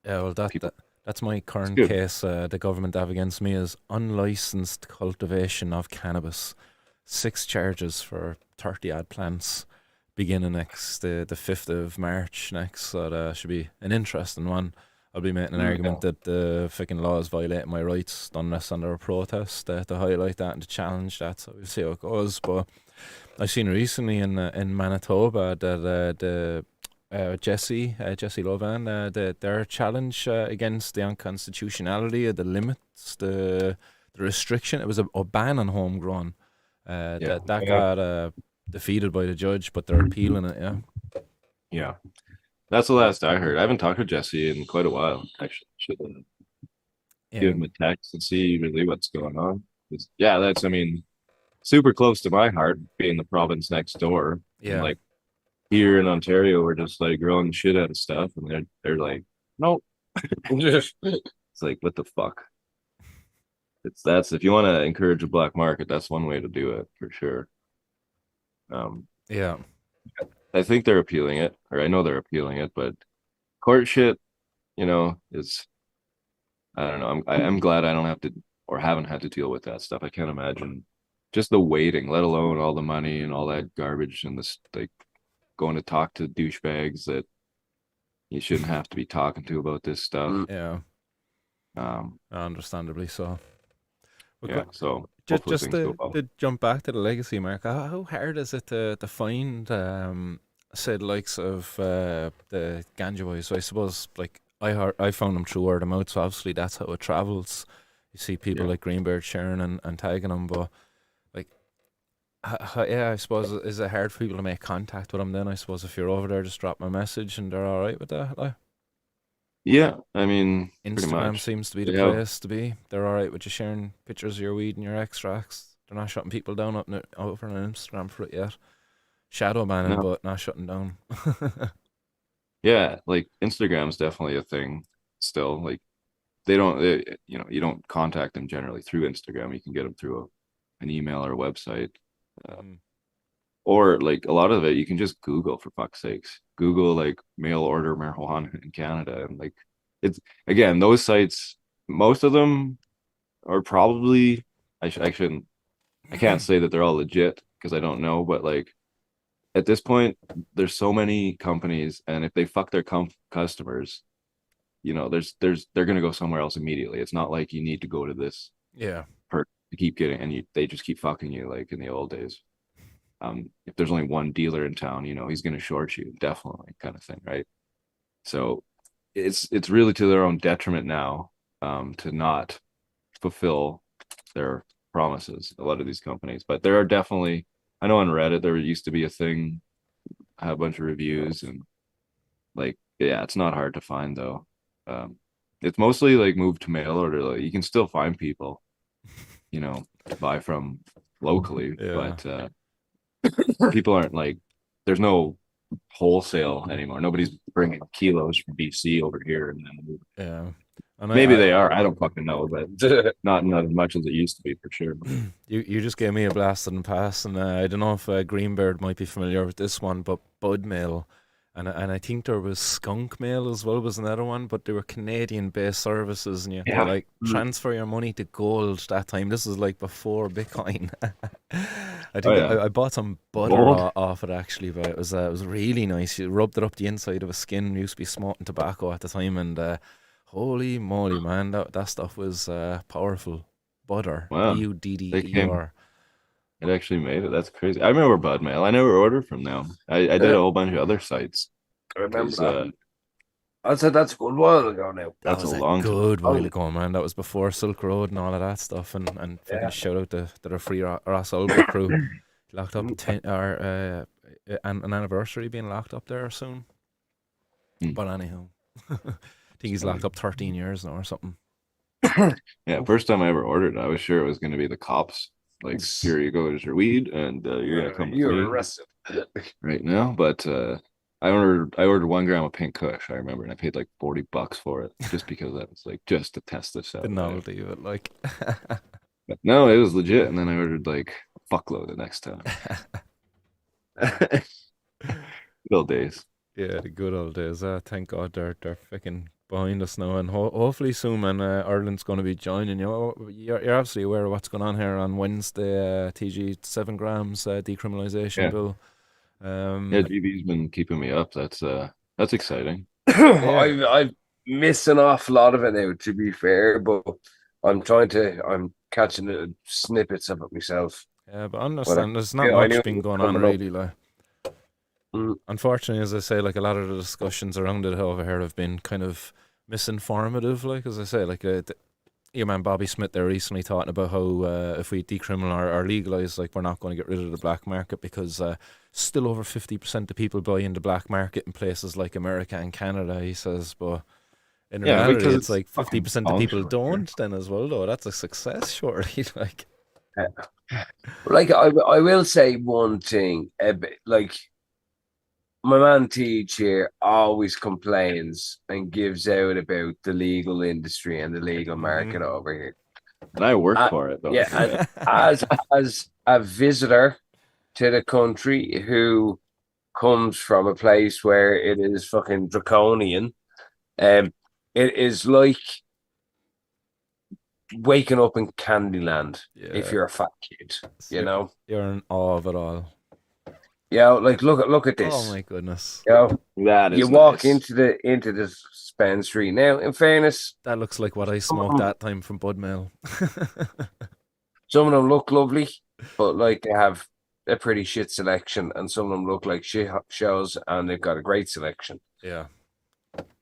Yeah. Well,
people.
that's my
It's
current
good.
case. The government have against me is unlicensed cultivation of cannabis. 6 charges for 30 odd plants beginning next the 5th of March next. So that should be an interesting one. I'll be making an argument that the fucking law is violating my rights, done this under a protest to highlight that and to challenge that. So we'll see how it goes. But I've seen recently in Manitoba that the Jesse Lovan, their challenge against the unconstitutionality of the limits, the restriction. It was a ban on homegrown.
Yeah,
That got defeated by the judge, but they're appealing it. Yeah,
yeah. That's the last I heard. I haven't talked to Jesse in quite a while. Actually, should
yeah,
give him a text and see really what's going on. 'Cause, yeah, that's I mean super close to my heart, being the province next door, and
yeah,
like here in Ontario, we're just like growing the shit out of stuff, and they're like, no, it's like what the fuck. That's if you want to encourage a black market, that's one way to do it for sure. Um,
yeah,
I think they're appealing it, or I know they're appealing it, but court shit, is I don't know. I'm glad I don't have to or haven't had to deal with that stuff. I can't imagine just the waiting, let alone all the money and all that garbage and this like going to talk to douchebags that you shouldn't have to be talking to about this stuff.
yeah.
Um,
Understandably so. But
yeah, so
just
hopefully
just
things go well.
to jump back to the legacy mark, how hard is it to find say the likes of the ganja boys? So I suppose like I found them through word of mouth, so obviously that's how it travels. You see people
Yeah.
like Greenbird sharing and tagging them, but like yeah, I suppose is it hard for people to make contact with them? Then I suppose if you're over there, just drop them a message and they're all right with that. Like,
Yeah, I mean, pretty
Instagram
much.
seems to be the
They have,
place to be. They're all right with you sharing pictures of your weed and your extracts. They're not shutting people down over on Instagram for it yet. Shadow banning,
no,
but not shutting down.
yeah, like Instagram's definitely a thing still. Like you don't contact them generally through Instagram. You can get them through an email or a website. Uh,
Mm.
or like a lot of it, you can just Google for fuck's sakes. Google like mail order marijuana in Canada, and like it's again those sites. Most of them are probably I shouldn't I can't say that they're all legit because I don't know, but like at this point, there's so many companies, and if they fuck their customers, they're gonna go somewhere else immediately. It's not like you need to go to this
Yeah.
per to keep getting, and they just keep fucking you like in the old days. If there's only one dealer in town, he's gonna short you definitely, kind of thing, right? So it's really to their own detriment now, to not fulfill their promises. A lot of these companies, but there are definitely. I know on Reddit there used to be a thing, I have a bunch of reviews and like yeah, it's not hard to find though. It's mostly like moved to mail order. Like you can still find people, to buy from locally,
Yeah.
but people aren't like there's no wholesale anymore. Nobody's bringing kilos from BC over here and then
Yeah. And
maybe they are. I don't fucking know, but not as much as it used to be for sure.
you just gave me a blast in the past, and I don't know if Greenbird might be familiar with this one, but Bud Mill And I think there was Skunk Mail as well was another one, but they were Canadian-based services, and you had to
Yeah.
like transfer your money to gold that time. This was like before Bitcoin. I
Oh
think
yeah.
I bought some butter
Gold?
off it actually, but it was really nice. You rubbed it up the inside of a skin. We used to be smoking tobacco at the time, and holy moly, man, that stuff was powerful. Butter,
Wow. They came.
Budder.
It actually made it. That's crazy. I remember Bud Mail. I never ordered from them. I did a whole bunch of other sites.
I remember
'Cause,
that. I said that's a good while ago now.
That
that's
was
a
a
long time.
good while ago, man. That was before Silk Road and all of that stuff. And fucking
Yeah.
shout out to the Free Ross Ulber crew. Locked up 10 or an anniversary being locked up there soon.
Hmm.
But anyhow, I think he's locked up 13 years now or something.
Yeah, first time I ever ordered, I was sure it was going to be the cops. Like, here you go, here's your weed, and you're gonna come with
You're
me
arrested.
right now. But I ordered 1 gram of pink Kush, I remember, and I paid like $40 for it just because I was like just to test this out.
The novelty of it, like.
But no, it was legit, and then I ordered like a fuckload the next time. Good old days.
Yeah, the good old days. Thank God they're fucking behind us now, and hopefully soon, man. Ireland's going to be joining you. You're absolutely aware of what's going on here on Wednesday. TG 7 grams decriminalization
Yeah.
bill.
Yeah, GB's been keeping me up. That's exciting.
I'm missing off a lot of it now, to be fair, but I'm catching the snippets of it myself.
Yeah, but I understand there's not
yeah, I knew
much
it
been
was
going on
coming up.
really. Like,
Mm.
unfortunately, as I say, like a lot of the discussions around it over here have been kind of misinformative. Like, as I say, like your man Bobby Smith there recently talking about how if we decriminal or legalise, like, we're not going to get rid of the black market because still over 50% of people buy in the black market in places like America and Canada, he says. But in
Yeah,
reality,
because
it's like
fucking
50% of people
bullshit.
don't then as well, though. That's a success, surely. Like,
Like I will say one thing, like my man Teach here always complains and gives out about the legal industry and the legal market over here.
And I work for it, though.
Yeah, and as a visitor to the country who comes from a place where it is fucking draconian, it is like waking up in Candyland if you're a fat kid, you know.
You're in awe of it all.
Yeah, like look at this.
Oh my goodness.
You know,
That is
you walk
nice.
into the dispensary. Now, in fairness,
That looks like what I smoked that time from Bud Mill.
some of them look lovely, but like they have a pretty shit selection, and some of them look like shit shows, and they've got a great selection.
Yeah.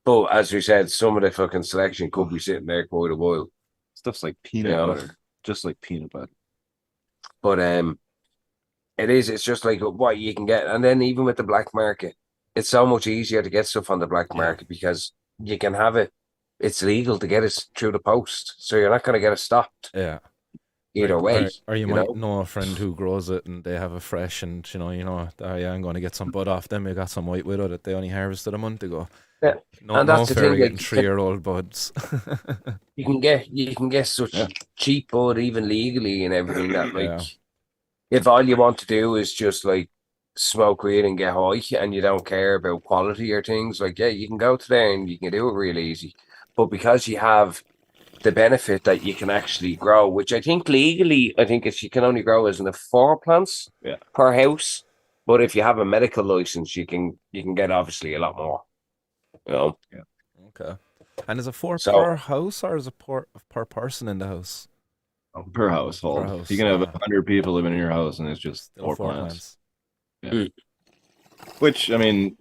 But as we said, some of the fucking selection could be sitting there quite a while.
Stuff's like peanut
Yeah.
butter, just like peanut butter.
But it's just like what you can get, and then even with the black market, it's so much easier to get stuff on the black market because you can have it. It's legal to get it through the post, so you're not going to get it stopped.
Yeah.
Either way,
or you might know a friend who grows it and they have a fresh, and oh yeah, I'm going to get some bud off them. You got some white widow that they only harvested a month ago.
Yeah,
and that's the thing. Getting 3-year-old buds.
you can get such cheap bud even legally and everything that like if all you want to do is just like smoke weed and get high and you don't care about quality or things, like you can go to there and you can do it real easy. But because you have the benefit that you can actually grow, which I think legally, you can only grow as in 4 plants per house. But if you have a medical license, you can get obviously a lot more. You know?
Yeah. Okay. And is it 4 per house or is it per person in the house?
Per household. Per house. You can have 100 people living in your house, and it's just still 4 plants. Yeah. Which, I mean,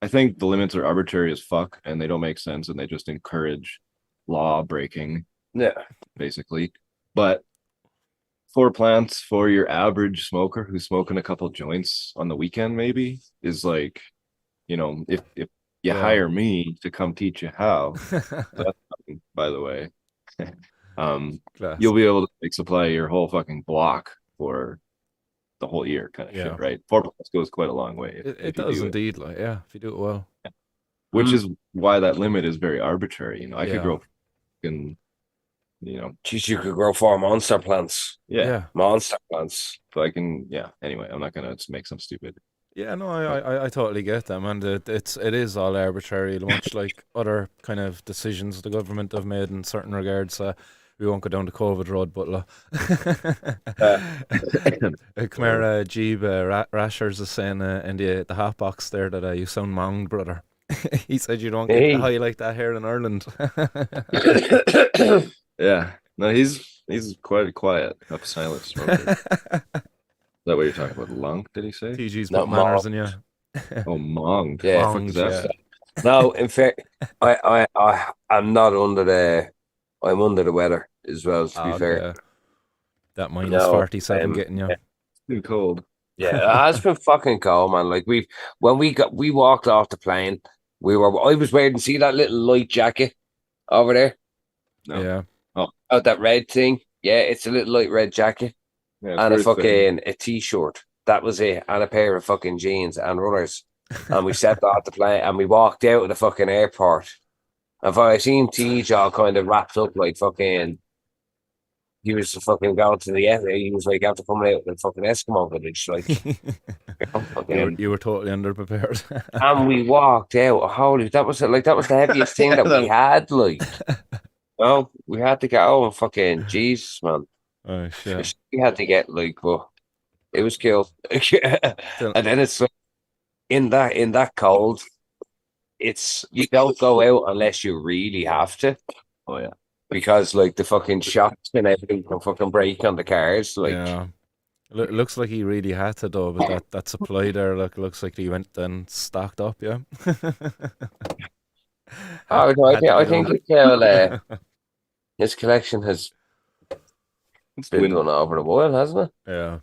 I think the limits are arbitrary as fuck, and they don't make sense, and they just encourage law breaking.
Yeah,
basically. But 4 plants for your average smoker who's smoking a couple joints on the weekend, maybe, is like, if you hire me to come teach you how, by the way, you'll be able to supply your whole fucking block for the whole year, kind of shit, right? 4 plants goes quite a long way.
It does indeed, like if you do it well.
Yeah. Which is why that limit is very arbitrary. I could grow,
Geez, you could grow 4 monster plants.
Yeah.
Monster plants.
So I can, anyway, I'm not gonna make some stupid
Yeah, no, I totally get that, man. It is all arbitrary, much like other kind of decisions the government have made in certain regards. We won't go down the COVID road, but
Uh,
come here, Jeeb, Rashers is saying in the hot box there that you sound monged, brother. He said you don't get
Hey.
high like that here in Ireland.
yeah. No, he's quite quiet, a silent smoker. Is that what you're talking about? Lung, did he say?
TG's
Not
put manners in
monged.
you.
Oh, monged.
Yeah.
What the fuck is
Monged,
that?
yeah.
No, in fact, I'm not under I'm under the weather as well, to be fair.
Okay. That minus
No,
47 getting you.
yeah,
It's too cold.
yeah, it has been fucking cold, man. Like when we walked off the plane, I was wearing, see that little light jacket over there?
No.
Yeah.
Oh, that red thing. Yeah, it's a little light red jacket
Yeah, it's
and a
very thin.
fucking a t-shirt. That was it, and a pair of fucking jeans and runners. And we stepped off the plane and we walked out of the fucking airport. And I seen Tej all kind of wrapped up like fucking. He was fucking going to he was like after coming out with the fucking Eskimo village, like fucking.
You were totally underprepared.
And we walked out. Holy, that was the heaviest thing that we had. Like, no, we had to go and fucking Jesus, man.
Oh shit.
We had to get like, but it was cool. And then it's like in that cold, you don't go out unless you really have to.
Oh yeah.
Because like the fucking shops and everything can fucking break on the cars. Like,
Yeah. Looks like he really had to though, but that supply there looks like he went and stocked up, yeah.
oh no,
Had to
I
get
think
him.
his collection has
It's
been
wind.
done over a while, hasn't it?
Yeah.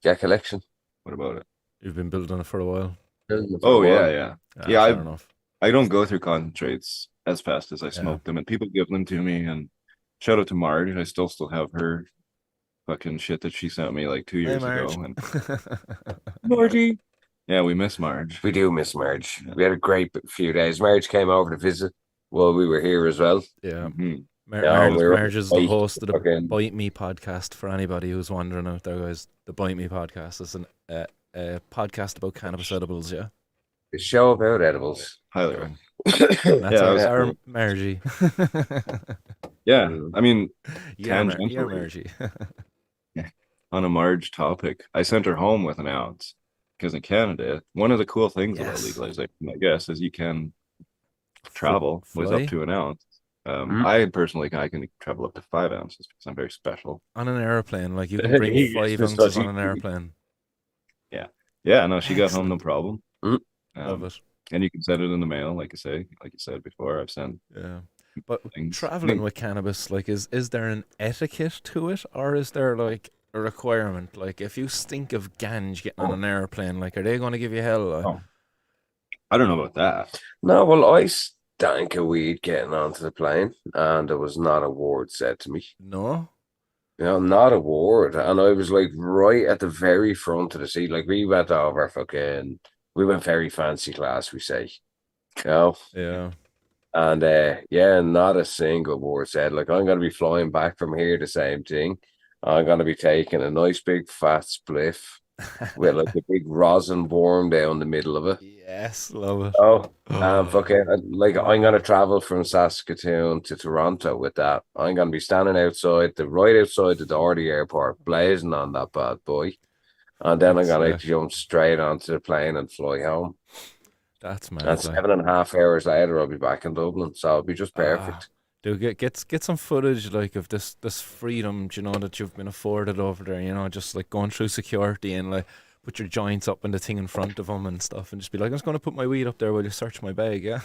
Yeah, collection.
What about it?
You've been building it for a while.
Oh yeah, yeah. Yeah,
fair enough.
I don't go through concentrates as fast as I smoke them, and people give them to me. And shout out to Marge. I still have her fucking shit that she sent me like 2 years ago. And
Margie.
yeah, we miss Marge.
We do miss Marge.
Yeah.
We had a great few days. Marge came over to visit while we were here as well.
Yeah.
Mhm.
Marge is the host of the
fucking-
Bite Me podcast for anybody who's wondering out there, guys. The Bite Me podcast is a podcast about cannabis edibles, yeah.
The show about edibles.
Highly recommend.
And that's
Yeah,
our
cool.
Margie.
Yeah, I mean,
yeah,
tangentially.
Margie.
on a Marge topic, I sent her home with an ounce because in Canada, one of the cool things about
Yes.
legalization, I guess, is you can travel with
Fly?
up to an ounce.
Mhm.
I personally I can travel up to 5 ounces because I'm very special.
On an airplane, like you can bring
Yes,
5
that's
ounces
what
on an
you-
airplane.
Yeah, no, she got home no problem.
Mhm.
Love it.
And you can send it in the mail, like you said before. I've sent
Yeah. But
things.
traveling with cannabis, like, is there an etiquette to it, or is there like a requirement? Like, if you stink of ganj getting on an airplane, like, are they going to give you hell? Like,
Oh. I don't know about that.
No, well, I stank of weed getting onto the plane, and there was not a word said to me.
no.
You know, not a word. And I was like right at the very front of the seat. Like we went very fancy class, we say. You know?
Yeah.
And yeah, not a single word said. Like I'm gonna be flying back from here, the same thing. I'm gonna be taking a nice big fat spliff with like a big rosin worm down the middle of it.
Yes, love it.
Oh, like I'm gonna travel from Saskatoon to Toronto with that. I'm gonna be standing right outside the door of the airport, blazing on that bad boy, and then I'm gonna jump straight onto the plane and fly home.
That's mad.
And 7.5 hours later, I'll be back in Dublin, so it'll be just perfect.
Dude, get some footage like of this freedom, you know, that you've been afforded over there. You know, just like going through security and like put your joints up in the thing in front of them and stuff, and just be like, I'm just going to put my weed up there while you search my bag. Yeah.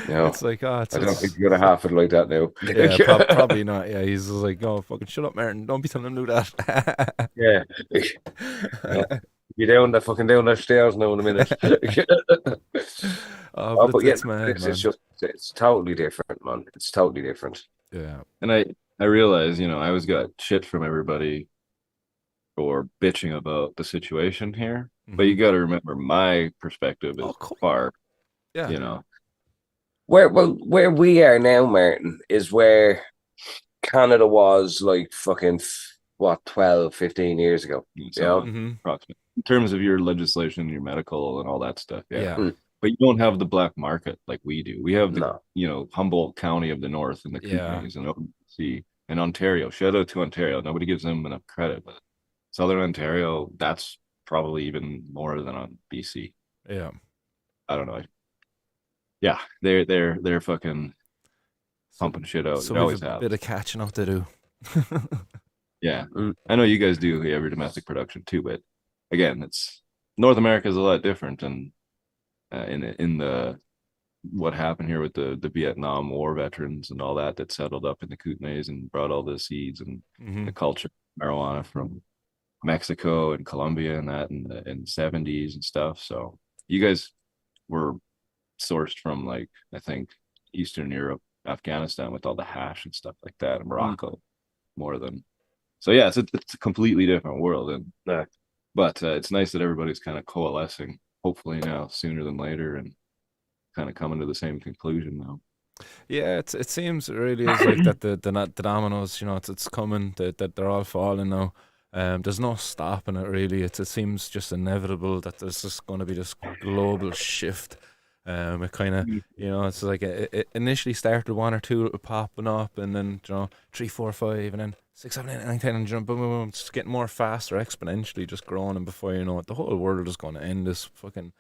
No,
It's like,
I don't think you're gonna have it like that now.
yeah, probably not. Yeah, he's just like, oh, fucking shut up, Martin. Don't be telling him to do that.
Yeah. You're down that stairs now in a minute.
But
But yeah,
it's mad, man.
it's totally different, man. It's totally different.
Yeah.
And I realize, I always got shit from everybody for bitching about the situation here. But you got to remember, my perspective is
cool.
far,
Yeah.
Where we are now, Martin, is where Canada was like fucking what, 12, 15 years ago.
So
Mm-hmm.
approximate in terms of your legislation, your medical, and all that stuff. Yeah.
Yeah.
Mm.
But you don't have the black market like we do. We have the,
No.
Humboldt County of the North and the
Yeah.
Kootenays and OBC and Ontario. Shout out to Ontario. Nobody gives them enough credit, but Southern Ontario, that's probably even more than on BC.
Yeah.
I don't know. Yeah, they're fucking
So,
pumping shit out.
so
They
we've
always
a
have.
bit of catching up to do.
Yeah.
Mm.
I know you guys do every domestic production too, but again, it's North America is a lot different, and in the what happened here with the Vietnam War veterans and all that settled up in the Kootenays and brought all the seeds and
Mm-hmm.
the culture of marijuana from Mexico and Colombia and that in the 70s and stuff. So you guys were sourced from, like, I think Eastern Europe, Afghanistan with all the hash and stuff like that, and Morocco more than. So yeah, it's a completely different world, and but it's nice that everybody's kind of coalescing, hopefully now sooner than later, and kind of coming to the same conclusion now.
Yeah, it seems it really is like that. The dominoes, it's coming. That they're all falling now. There's no stopping it really. It seems just inevitable that there's just going to be this global shift. It kind of, it's like it initially started one or two popping up, and then 3, 4, 5, and then 6, 7, 8, 9, 10, and boom, boom, boom. It's just getting more faster, exponentially, just growing, and before you know it, the whole world is going to end this fucking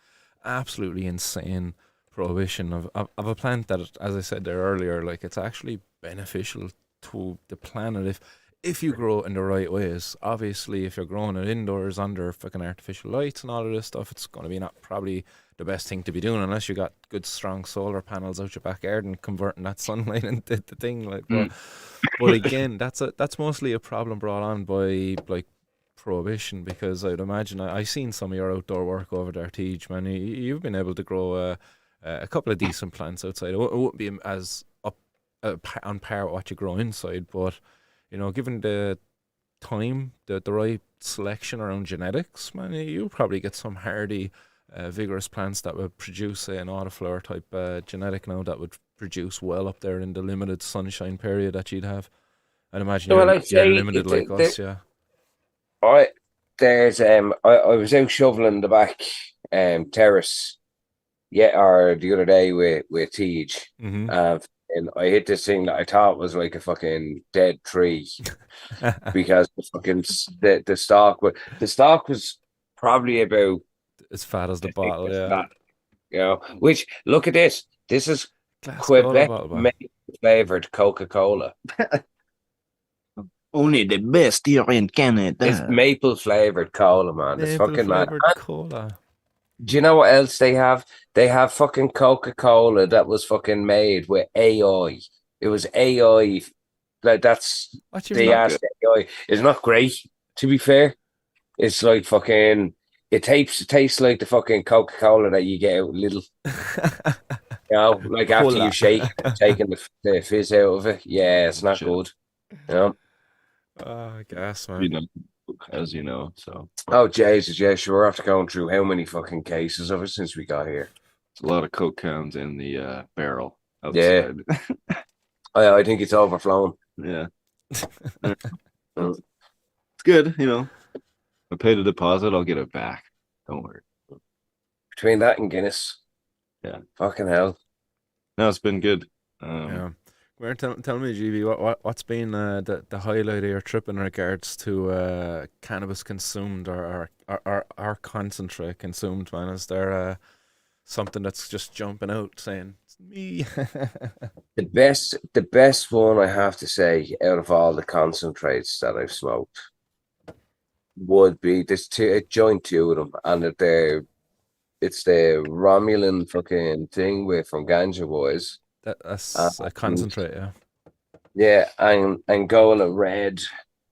absolutely insane prohibition of a plant that, as I said there earlier, like, it's actually beneficial to the planet if you grow it in the right ways. Obviously, if you're growing it indoors under fucking artificial lights and all of this stuff, it's going to be not probably the best thing to be doing unless you got good strong solar panels out your backyard and converting that sunlight into the thing. Like, but again, that's mostly a problem brought on by, like, prohibition, because I'd imagine I seen some of your outdoor work over there, Teach, man. You've been able to grow a couple of decent plants outside. It wouldn't be as up on par with what you grow inside, but given the time, the right selection around genetics, man, you probably get some hardy, vigorous plants that would produce, say, an autoflower type genetic now that would produce well up there in the limited sunshine period that you'd have. I'd imagine
Well,
you're
I'd say
limited like us, yeah.
I was out shoveling the back terrace or the other day with Tej.
Mm-hmm.
And I hit this thing that I thought was like a fucking dead tree because the stalk was probably about
as fat as the bottle, yeah.
that, which, look at this. This is
Glass
Quebec
bottle,
maple flavored Coca-Cola.
Only the best here in Canada.
It's maple flavored cola, man. It's fucking mad.
Flavored cola.
Do you know what else they have? They have fucking Coca-Cola that was fucking made with AI. It was AI. Like, that's
What you
they
mean?
asked AI. It's not great, to be fair. It's like fucking. It tastes like the fucking Coca-Cola that you get out little. Like after
Cola.
you shake it, taking the fizz out of it. Yeah, it's not good.
Oh, I guess, man.
As you know, so.
Oh, Jesus, yeah, sure. We're after going through how many fucking cases of it since we got here.
It's a lot of Coke cans in the barrel outside.
Yeah. I think it's overflowing.
Yeah. It's good, I paid a deposit, I'll get it back. Don't worry.
Between that and Guinness.
Yeah.
Fucking hell.
No, it's been good.
Yeah. Tell me, GB, what's been the highlight of your trip in regards to cannabis consumed or concentrate consumed, man? Is there something that's just jumping out saying, it's me?
The best one, I have to say, out of all the concentrates that I've smoked would be this joint two of them, and it's the Romulan fucking thing from Ganja Boys.
That's a concentrate, yeah.
Yeah, and Angola Red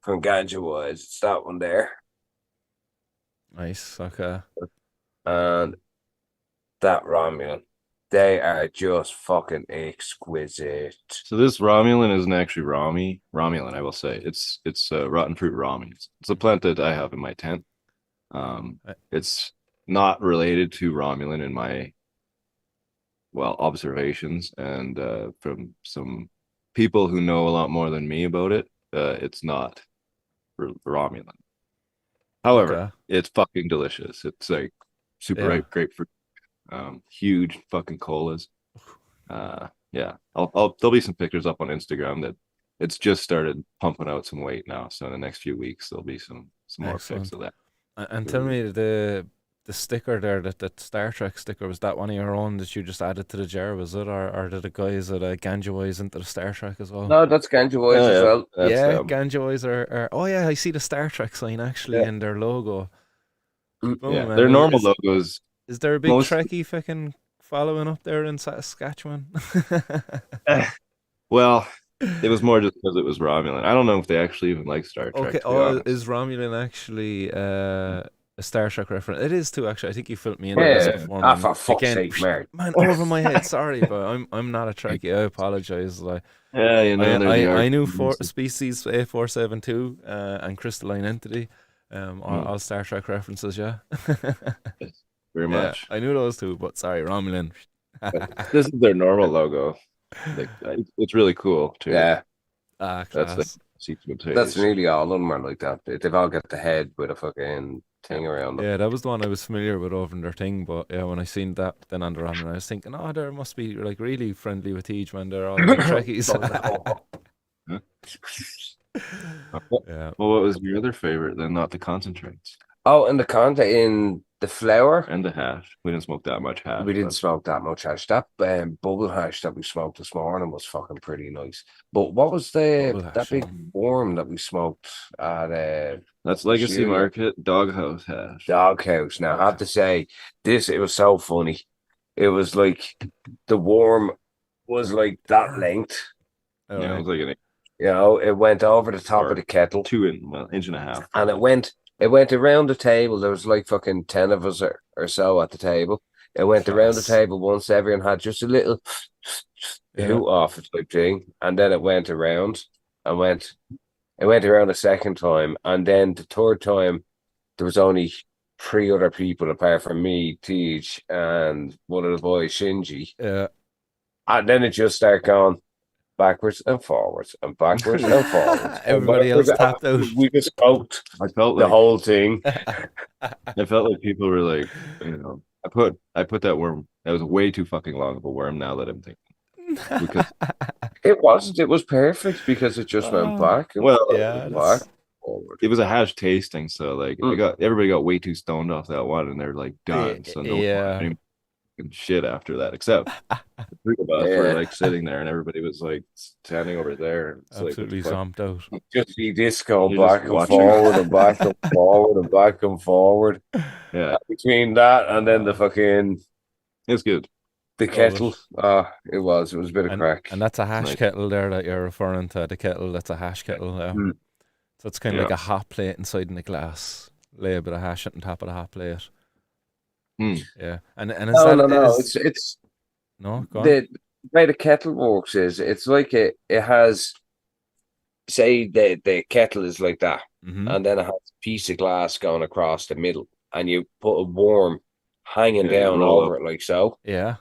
from Ganja Boys. It's that one there.
Nice, okay.
And that Romulan. They are just fucking exquisite.
So this Romulan isn't actually Romulan, I will say. It's rotten fruit Romulan. It's a plant that I have in my tent. It's not related to Romulan in my observations, and from some people who know a lot more than me about it, it's not. Romulan. However,
Okay.
it's fucking delicious. It's like super
Yeah.
ripe grapefruit, huge fucking colas. Yeah, there'll be some pictures up on Instagram that it's just started pumping out some weight now. So in the next few weeks, there'll be some more pics
Excellent.
of that.
And tell me the sticker there, that Star Trek sticker, was that one of your own that you just added to the jar, was it? Or did the guys at Ganja Wise into the Star Trek as well?
No, that's Ganja Boys as well.
That's
yeah,
them.
Ganja Wise are oh yeah, I see the Star Trek sign actually in their logo.
Mm,
Boom,
Yeah,
man.
their normal logos.
Is there a big
most-
Trekkie fucking following up there in Saskatchewan?
Well, it was more just because it was Romulan. I don't know if they actually even like Star Trek.
Okay,
To be honest.
is Romulan actually a Star Trek reference? It is too, actually. I think you filled me in on this
Yeah.
before,
Ah,
man.
for fuck's
Again,
sake, Mark.
man, over my head. Sorry, but I'm not a Trekkie. I apologize. Like,
Yeah, you know, they're the
I knew
art-
species Ep.47 and crystalline entity, all Star Trek references. Yeah,
very
yeah,
much.
I knew those two, but sorry, Romulan.
This is their normal logo. Like, it's really cool too.
Yeah,
Ah,
That's the
class.
sequence.
that's nearly all of them are like that. They've all got the head with a fucking thing around them.
Yeah, that was the one I was familiar with over in their thing, but yeah, when I seen that then on the Romulan, I was thinking, oh, they must be like really friendly with each when they're all big Trekkies.
Huh?
Yeah.
Well, what was your other favorite then? Not the concentrates
Oh, and the content in the flour,
and the hash. We didn't smoke that much hash.
we didn't
but
smoke that much hash. That bubble hash that we smoked this morning was fucking pretty nice. But what was
Bubble
that
hash,
big
yeah.
worm that we smoked at
That's Legacy
Syria?
Market Doghouse hash.
Doghouse? Now, I have to say, it was so funny. It was like the worm was like that length.
All
Yeah, it
right.
was like an
You know, it went over the top
Or
of the kettle,
inch and a half.
and it went around the table. There was like fucking 10 of us or so at the table. It went around the
Class.
table once. Everyone had just a little
Yeah.
hoot off it type thing, and then it went around and went. It went around a second time, and then the third time there was only 3 other people apart from me, Tej, and one of the boys, Shinji.
Yeah.
And then it just started going backwards and forwards and backwards and forwards.
Everybody else tapped out.
We just smoked
I felt
the
like
whole thing.
I felt like people were like, you know, I put that worm. That was way too fucking long of a worm. Now that I'm thinking, because
It wasn't. It was perfect because it just went back.
well,
yeah,
back,
that's,
forward.
it was a hash tasting, so like everybody got way too stoned off that one, and they're like done. So no one
yeah.
wanted any fucking shit after that, except the 3 of us were like sitting there, and everybody was like standing over there. It's
absolutely
like,
zombed out.
Just see this go
You're
back
just
and
watching.
forward and back and forward and back and forward.
yeah,
Between that and then the fucking
it's good.
the
Love
kettle.
it.
It was a bit of crack.
And that's a hash
Nice.
kettle there that you're referring to. The kettle, that's a hash kettle. Yeah.
Mm.
So it's kind of
Yeah.
like a hot plate inside in the glass. Lay a bit of hash on top of the hot plate.
Mm.
Yeah. And is
No,
that
no.
is-
It's
no, go on.
the way the kettle works is it's like it has, say the kettle is like that,
Mm-hmm.
and then it has a piece of glass going across the middle, and you put a worm hanging
Yeah, you
down
roll
over it like so.
Yeah.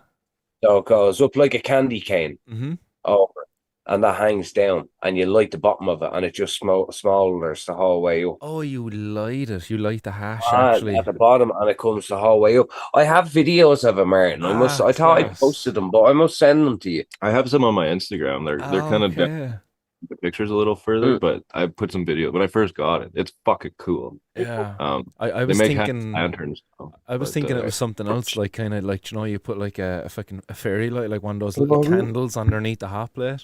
So it goes up like a candy cane
Mm-hmm.
over it, and that hangs down, and you light the bottom of it, and it just smolders the whole way up.
Oh, you light it. You light the hash
And
actually.
at the bottom, and it comes the whole way up. I have videos of it, Martin. I thought I
class.
posted them, but I must send them to you.
I have some on my Instagram. They're kind of
okay.
the pictures a little further,
Mm.
but I put some video when I first got it. It's fucking cool.
Yeah.
They
I was
make
thinking.
lanterns. Now,
I was
but,
thinking it was something else, like kind of like, you know, you put like a fucking a fairy light, like one of those little candles underneath the hot plate.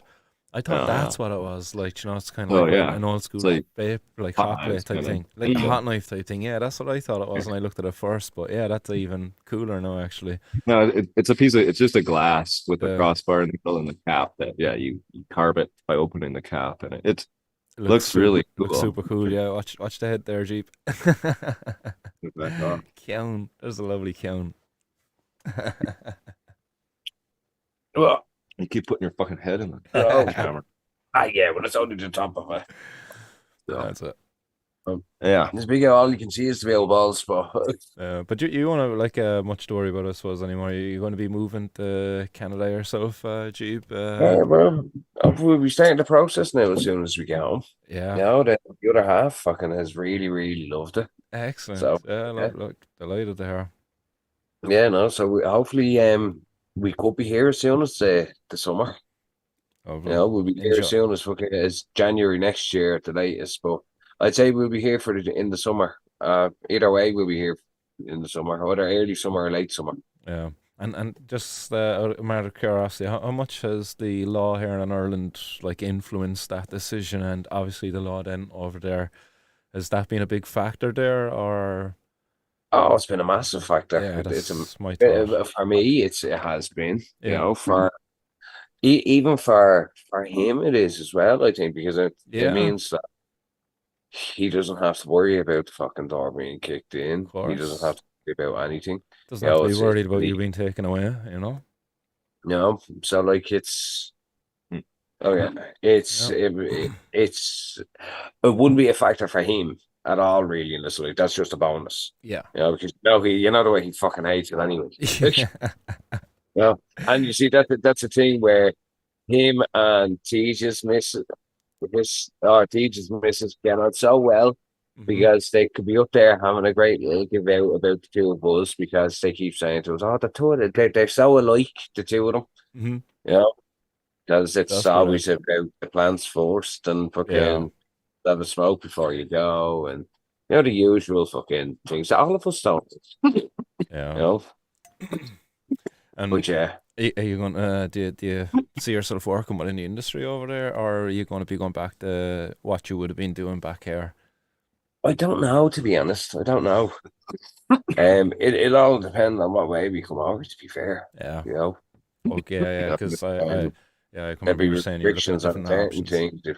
I thought that's what it was, like, you know, it's kind of
Oh,
like
yeah.
an old school
It's like
vape, like
hot
hot plate
knives
type
kinda.
thing, like a
Yeah.
hot knife type thing. Yeah, that's what I thought it was when I looked at it first. But yeah, that's even cooler now, actually.
No, it's just a glass with a
Yeah.
crossbar in the middle and the cap that you carve it by opening the cap, and it
It
looks
super,
really
looks
cool.
super cool. Yeah, watch the head there, Jeep.
Put back on.
Cown, there's a lovely cown.
Well,
You keep putting your fucking head in the
Oh.
camera.
yeah, well, it's only the top of it.
So,
That's it.
yeah,
This big all you can see is the real balls, but
But you want to like much to worry about, I suppose, anymore. You're going to be moving to Canada yourself, Jeep.
yeah, bro. We'll be starting the process now as soon as we get home.
Yeah.
You know, the other half fucking has really, really loved it.
Excellent.
So
Yeah,
yeah,
look, delighted there.
yeah, no. So hopefully, we could be here as soon as the summer.
Oh,
You
well,
know, we'll be here as
enjoy.
soon as fucking as January next year at the latest. But I'd say we'll be here for in the summer. Either way, we'll be here in the summer, either early summer or late summer.
Yeah. And just out of a matter of curiosity, how much has the law here in Ireland like influenced that decision? And obviously the law then over there, has that been a big factor there, or
Oh, it's been a massive factor.
yeah,
It's
that's my thought.
for me. It has been. You
Yeah.
know, for even for him, it is as well. I think because it
Yeah, of
means that he doesn't have to worry about the fucking door being kicked in. He doesn't have
course.
to worry about anything.
Doesn't
You
have to
know,
be
it's
worried about you
illegal.
being taken away, you know?
You know, so like it's
Hmm.
oh yeah,
Yeah.
it's it wouldn't be a factor for him at all, really. In this league, that's just a bonus.
Yeah.
You know, because you know the way he fucking hates it anyway. Yeah, and you see that's a thing where him and Tejas misses get on so well
Hmm.
because they could be up there having a great little give out about the two of us because they keep saying to us, "Oh, the two of them, they're so alike, the two of them."
Hmm.
You know, because it's
That's brilliant.
always about the plans first and
Yeah.
fucking have a smoke before you go, and you know the usual fucking things that all of us don't. You
Yeah.
know,
And
but yeah.
are you going to do you see yourself working within the industry over there, or are you going to be going back to what you would have been doing back here?
I don't know, to be honest. I don't know. It all depends on what way we come over. To be fair,
Yeah.
you know,
Okay. Yeah. Because
um,
yeah, I can remember
there'd be
you were saying you're looking at
restrictions on
different
certain
options.
things if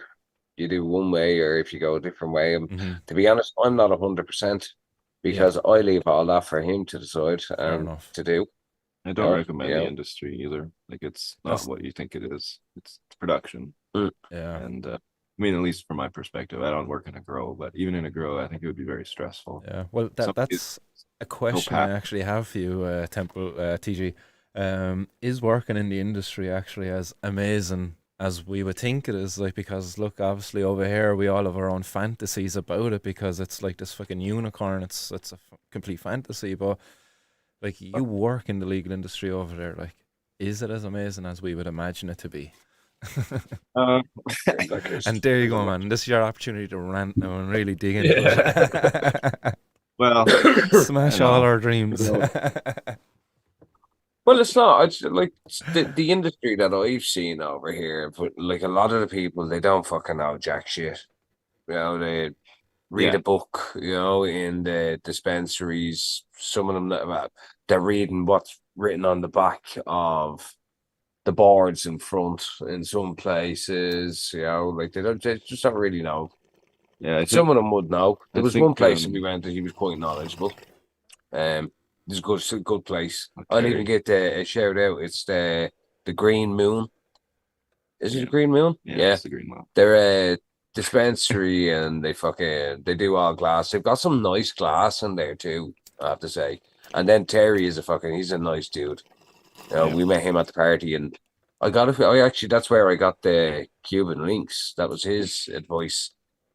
you do one way or if you go a different way.
Hmm.
To be honest, I'm not 100%
Yeah.
because I leave all that for him to decide
Fair
and
enough.
to do.
I
You
don't
know,
recommend the
you
industry either. Like it's not
That's
what you think it is. It's production.
know.
yeah.
And I mean, at least from my perspective, I don't work in a grow, but even in a grow, I think it would be very stressful.
Yeah. Well,
Somebody
that's a
so
question I
passionate.
actually have for you, Temple TG. Is working in the industry actually as amazing as we would think it is? Like, because look, obviously over here we all have our own fantasies about it because it's like this fucking unicorn. It's a complete fantasy, but like you work in the legal industry over there, like, is it as amazing as we would imagine it to be?
Uh,
Like
And
it's,
there you go, man. This is your opportunity to rant now and really dig into
yeah.
it.
Well, I
Smash
don't
all
know.
our
You
dreams.
know,
well, it's not. It's like the industry that I've seen over here, but like a lot of the people, they don't fucking know jack shit. You know, they read
yeah,
a book, you know, in the dispensaries. Some of them they're reading what's written on the back of the boards in front in some places, you know, like they just don't really know.
yeah.
Some of them would know.
I
There was
think,
one place that we went that he was quite knowledgeable. It's a good place. I'll even
Terry.
get a shout out. It's the Green Moon. Is it
Yeah,
the Green Moon?
yeah,
Yeah.
it's the green one.
They're a dispensary and they do all glass. They've got some nice glass in there too, I have to say. And then Terry is he's a nice dude. You know,
Yeah,
we met him at the party and I actually that's where I got the Cuban links. That was his advice.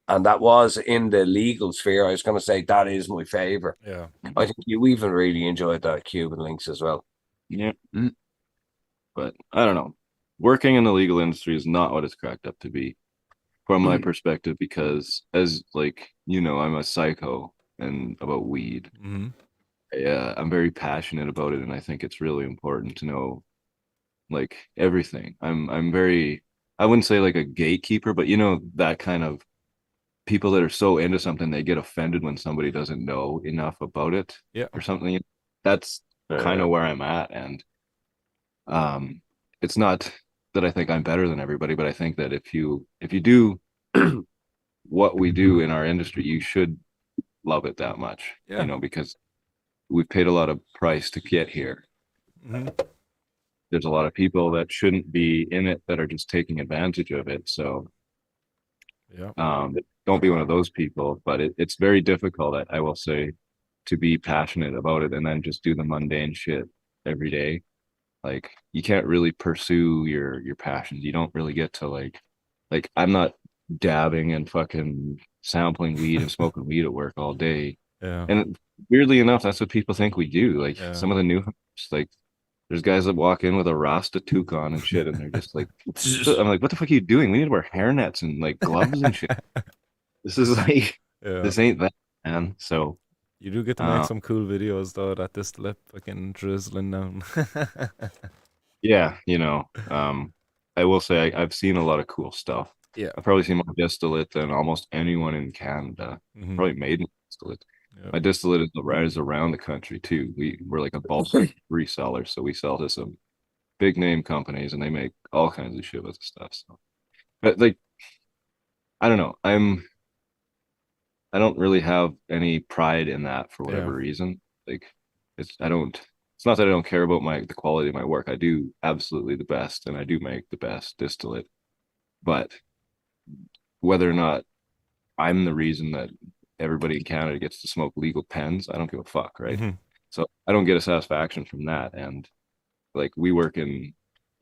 And that was in the legal sphere. I was gonna say that is my favorite.
Yeah.
I think you even really enjoyed that Cuban links as well.
yeah. But I don't know. Working in the legal industry is not what it's cracked up to be, from my perspective, because as like I'm a psycho and about weed.
Hmm.
I'm very passionate about it, and I think it's really important to know like everything. I'm very, I wouldn't say like a gatekeeper, but that kind of people that are so into something they get offended when somebody doesn't know enough about it
Yeah.
or something. That's kind
Uh,
of where I'm at, and it's not that I think I'm better than everybody, but I think that if you do what we do in our industry, you should love it that much,
Yeah.
because we've paid a lot of price to get here.
Hmm.
There's a lot of people that shouldn't be in it that are just taking advantage of it. So
Yeah.
don't be one of those people. But it's very difficult, I will say, to be passionate about it and then just do the mundane shit every day. Like you can't really pursue your passions. You don't really get to like I'm not dabbing and fucking sampling weed and smoking weed at work all day.
Yeah.
And weirdly enough, that's what people think we do. Like
Yeah.
some of the new like there's guys that walk in with a Rasta toque on and shit, and they're just like, I'm like, what the fuck are you doing? We need to wear hairnets and like gloves and shit. This is like,
Yeah.
this ain't that, man. So,
You do get to make
uh,
some cool videos though. That distillate fucking drizzling down.
yeah, I will say I've seen a lot of cool stuff.
Yeah.
I've probably seen more distillate than almost anyone in Canada.
Hmm.
Probably made in distillate.
Yep.
My distillate is around the country too. We're like a bulk reseller, so we sell to some big name companies, and they make all kinds of shit with the stuff. So, but like, I don't know. I don't really have any pride in that for
Yeah.
whatever reason. Like, it's not that I don't care about the quality of my work. I do absolutely the best, and I do make the best distillate. But whether or not I'm the reason that everybody in Canada gets to smoke legal pens, I don't give a fuck, right?
Hmm.
So I don't get a satisfaction from that. And like we work in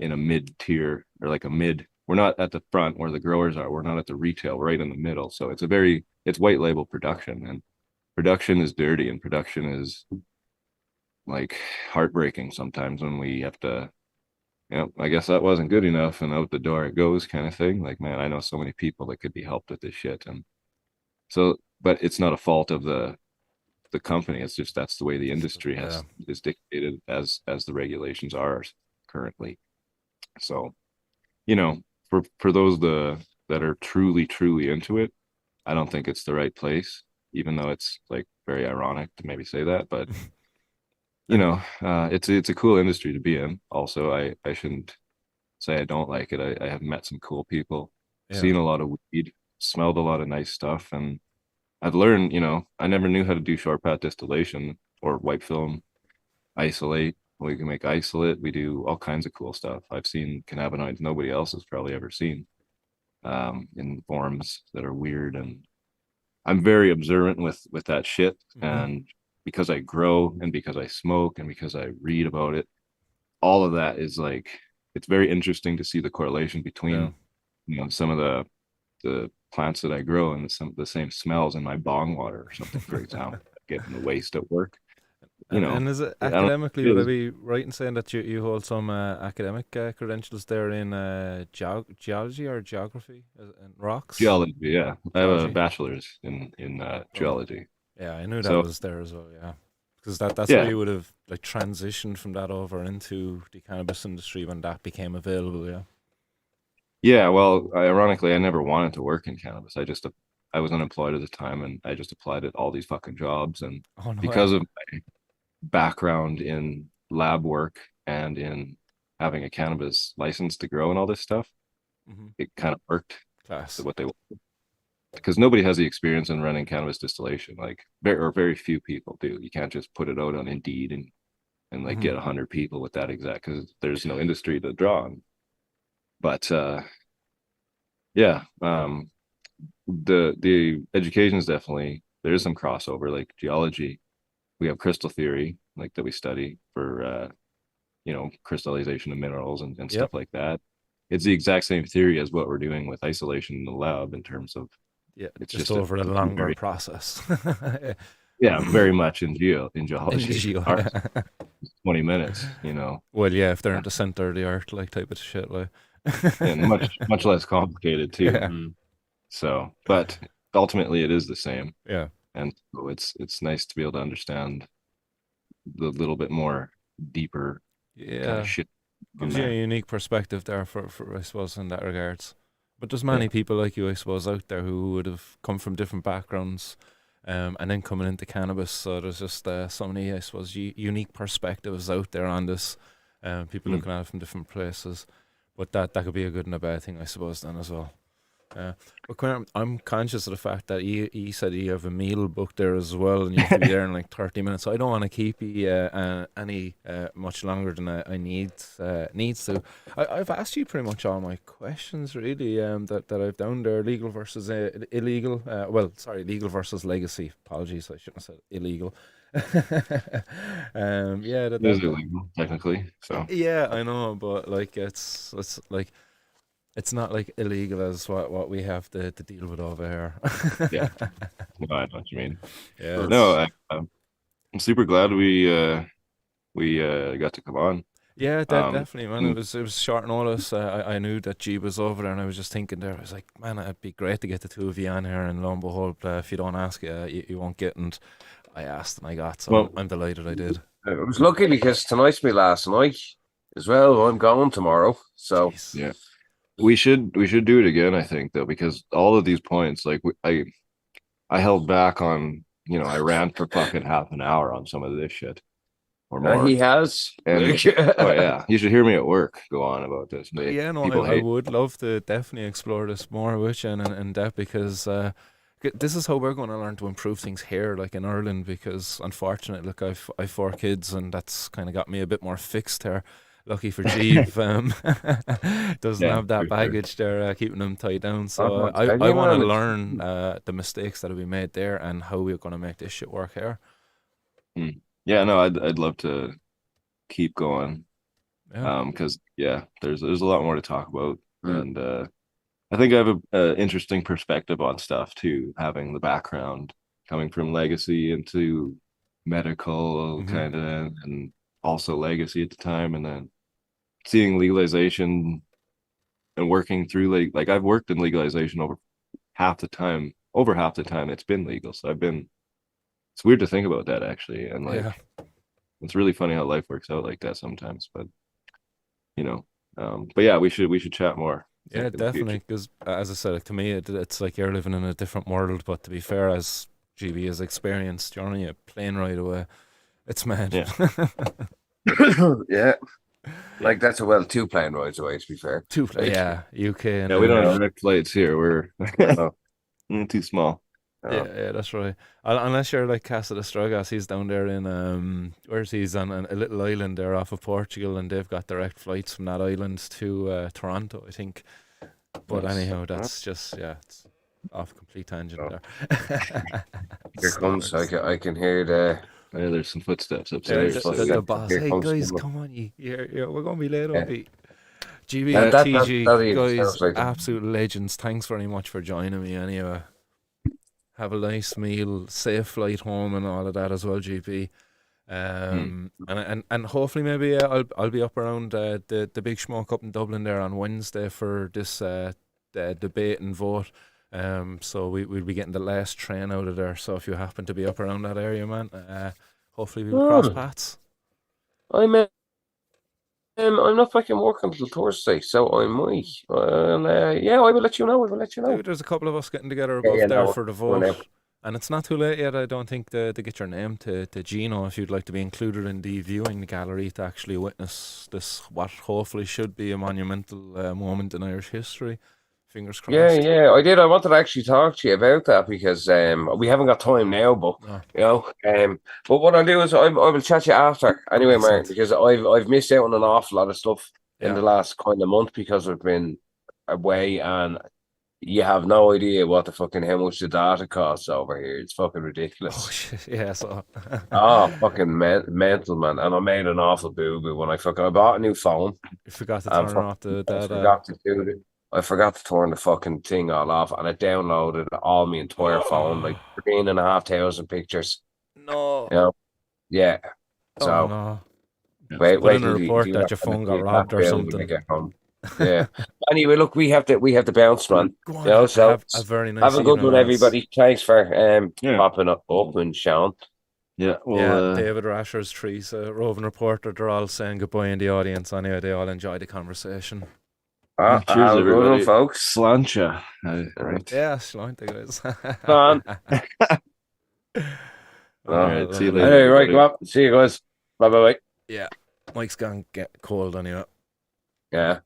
a mid tier or like a mid. We're not at the front where the growers are. We're not at the retail. We're right in the middle. So it's white label production, and production is dirty, and production is like heartbreaking sometimes when we have to, I guess that wasn't good enough and out the door it goes kind of thing. Like, man, I know so many people that could be helped with this shit. And so, but it's not a fault of the company. It's just that's the way the industry
Yeah.
is dictated as the regulations are currently. So, for those that are truly into it, I don't think it's the right place, even though it's like very ironic to maybe say that. But it's a cool industry to be in. Also, I shouldn't say I don't like it. I have met some cool people,
Yeah.
seen a lot of weed, smelled a lot of nice stuff, and I've learned, I never knew how to do short pat distillation or white film isolate. We can make isolate. We do all kinds of cool stuff. I've seen cannabinoids nobody else has probably ever seen, in forms that are weird. And I'm very observant with that shit.
Hmm.
And because I grow and because I smoke and because I read about it, all of that is like it's very interesting to see the correlation
Yeah.
between, some of the plants that I grow and some of the same smells in my bong water or something, for example, getting the waste at work.
And is it
I don't
academically,
it
would I
is.
be right in saying that you hold some academic credentials there in geology or geography in rocks?
Geology, yeah. I have a
Geology.
bachelor's in
Oh,
geology.
yeah, I knew that
So
was there as well. Yeah, because that's where
yeah,
you would have like transitioned from that over into the cannabis industry when that became available. Yeah.
yeah. Well, ironically, I never wanted to work in cannabis. I was unemployed at the time, and I just applied at all these fucking jobs. And
Oh no way.
because of my background in lab work and in having a cannabis license to grow and all this stuff,
Hmm.
it kind of worked
Class.
what they wanted. Because nobody has the experience in running cannabis distillation. Like very few people do. You can't just put it out on Indeed and like
Hmm.
get 100 people with that exact because there's no industry to draw on. But yeah, the education is definitely there is some crossover. Like geology, we have crystal theory like that we study for crystallization of minerals and
Yep.
stuff like that. It's the exact same theory as what we're doing with isolation in the lab in terms of
Yeah,
it's
just
just a
over a longer
very
process.
yeah, very much in
In
geology.
geo,
Ours
yeah.
is 20 minutes,
Well, yeah, if they're in the center of the art, like type of shit, like.
and much less complicated too.
Yeah,
So, but ultimately it is the same.
yeah,
And so it's nice to be able to understand the little bit more deeper kind of
yeah.
shit on
Gives you a
there.
unique perspective there for I suppose in that regards. But there's
Yeah.
many people like you, I suppose, out there who would have come from different backgrounds, and then coming into cannabis. So there's just so many, I suppose, unique perspectives out there on this. People
Mm.
looking at it from different places. But that could be a good and a bad thing, I suppose, then as well. But Quinn, I'm conscious of the fact that you said you have a meal booked there as well, and you have to be there in like 30 minutes. So I don't want to keep you any much longer than I needs to. I've asked you pretty much all my questions really that I've down there: legal versus illegal. Well, sorry, legal versus legacy. Apologies, I shouldn't have said illegal. Yeah,
It is illegal, technically. So
yeah, I know, but like it's like it's not like illegal as what we have to deal with over here.
yeah, no, I know what you mean.
Yeah,
No, I'm super glad we got to come on.
yeah,
Um,
definitely, man. It was short notice. I knew that G was over there, and I was just thinking there. I was like, man, it'd be great to get the two of you on here. And lo and behold, if you don't ask, you won't get. And I asked, and I got. So
well,
I'm delighted I did.
I was lucky because tonight's my last night as well. I'm going tomorrow, so
Jeez.
yeah, we should do it again. I think though, because all of these points, like I held back on, I ran for fucking half an hour on some of this shit or more.
he has.
And oh yeah, you should hear me at work go on about this.
Yeah, no,
People
I
hate.
would love to definitely explore this more with you and in depth because this is how we're going to learn to improve things here, like in Ireland. Because unfortunately, look, I've 4 kids, and that's kind of got me a bit more fixed here. Lucky for Jeeve, doesn't
Yeah,
have that
for sure.
baggage there keeping him tied down. So
Oh,
I want to
man.
learn the mistakes that have been made there and how we're going to make this shit work here.
Yeah, no, I'd love to keep going.
Yeah.
Because yeah, there's a lot more to talk about,
Mm.
and I think I have a interesting perspective on stuff too, having the background coming from legacy into medical
Mhm.
kind of, and also legacy at the time, and then seeing legalization and working through like I've worked in legalization over half the time it's been legal. So it's weird to think about that actually, and like
Yeah.
it's really funny how life works out like that sometimes, but you know, but yeah, we should chat more. I
Yeah,
think, in the future.
definitely. Because as I said, like, to me, it's like you're living in a different world. But to be fair, as GB has experienced, you're only a plane ride away. It's mad.
Yeah.
Yeah, like that's 2 plane rides away. To be fair,
Yeah, UK and
Yeah, we don't
Yeah.
have direct flights here. We're
Oh.
too small.
yeah, that's right. Unless you're like Casa de Stragas, he's down there in where's he's on a little island there off of Portugal, and they've got direct flights from that island to Toronto, I think. But
Nice.
anyhow, that's just it's off complete tangent
Oh.
there.
Here comes.
Sorry.
I can hear the.
Yeah, there's some footsteps
Yeah,
upstairs.
There's
the
yeah,
boss.
here
Hey
comes
guys,
someone.
come on, we're gonna be late
Yeah.
up. GB,
That
TG,
even
guys,
sounds like
absolute legends. Thanks very much for joining me. Anyway, have a nice meal, safe flight home, and all of that as well, GB. And hopefully maybe I'll be up around the big smoke up in Dublin there on Wednesday for this the debate and vote. So we'll be getting the last train out of there. So if you happen to be up around that area, man, hopefully we'll cross paths.
I'm not fucking working until Thursday, so I might. Yeah, I will let you know.
Dude, there's a couple of us getting together
Yeah,
above
yeah,
there
no,
for the
we're
vote. And it's not too late yet, I don't think, to get your name to Gino if you'd like to be included in the viewing gallery to actually witness this, what hopefully should be a monumental moment in Irish history. Fingers crossed.
Yeah, I did. I wanted to actually talk to you about that because we haven't got time now, but
No.
but what I'll do is I will chat to you after anyway, Mark,
Excellent.
because I've missed out on an awful lot of stuff in
Yeah.
the last kind of month because I've been away, and you have no idea what the fucking how much the data costs over here. It's fucking
Oh,
ridiculous.
shit. Yeah, so.
Fucking mental, man. And I made an awful boo-boo when I bought a new phone.
You forgot to
and
turn off the
I
data.
forgot to do it. I forgot to turn the fucking thing all off, and it downloaded all my entire phone, like 13,500 pictures.
No.
You know? Yeah.
Oh,
So
no.
wait
Put in a
till
report
you
that your phone got robbed or something.
get home. Yeah. Anyway, look, we have to bounce, man.
Go on,
You know, so
have a very nice
have a good
evening,
one,
lads.
everybody. Thanks for
Yeah.
popping up and Sean.
Yeah,
Yeah, David Rasher's Teresa, roving reporter, they're all saying goodbye in the audience. Anyway, they all enjoy the conversation.
cheers,
Have a good one,
everybody.
folks.
Slancha. Right.
Yeah, slante, guys.
Go on.
All right, see you later.
Anyway, right,
everybody.
go up. See you guys. Bye.
Yeah, Mike's gone get cold anyway.
Yeah.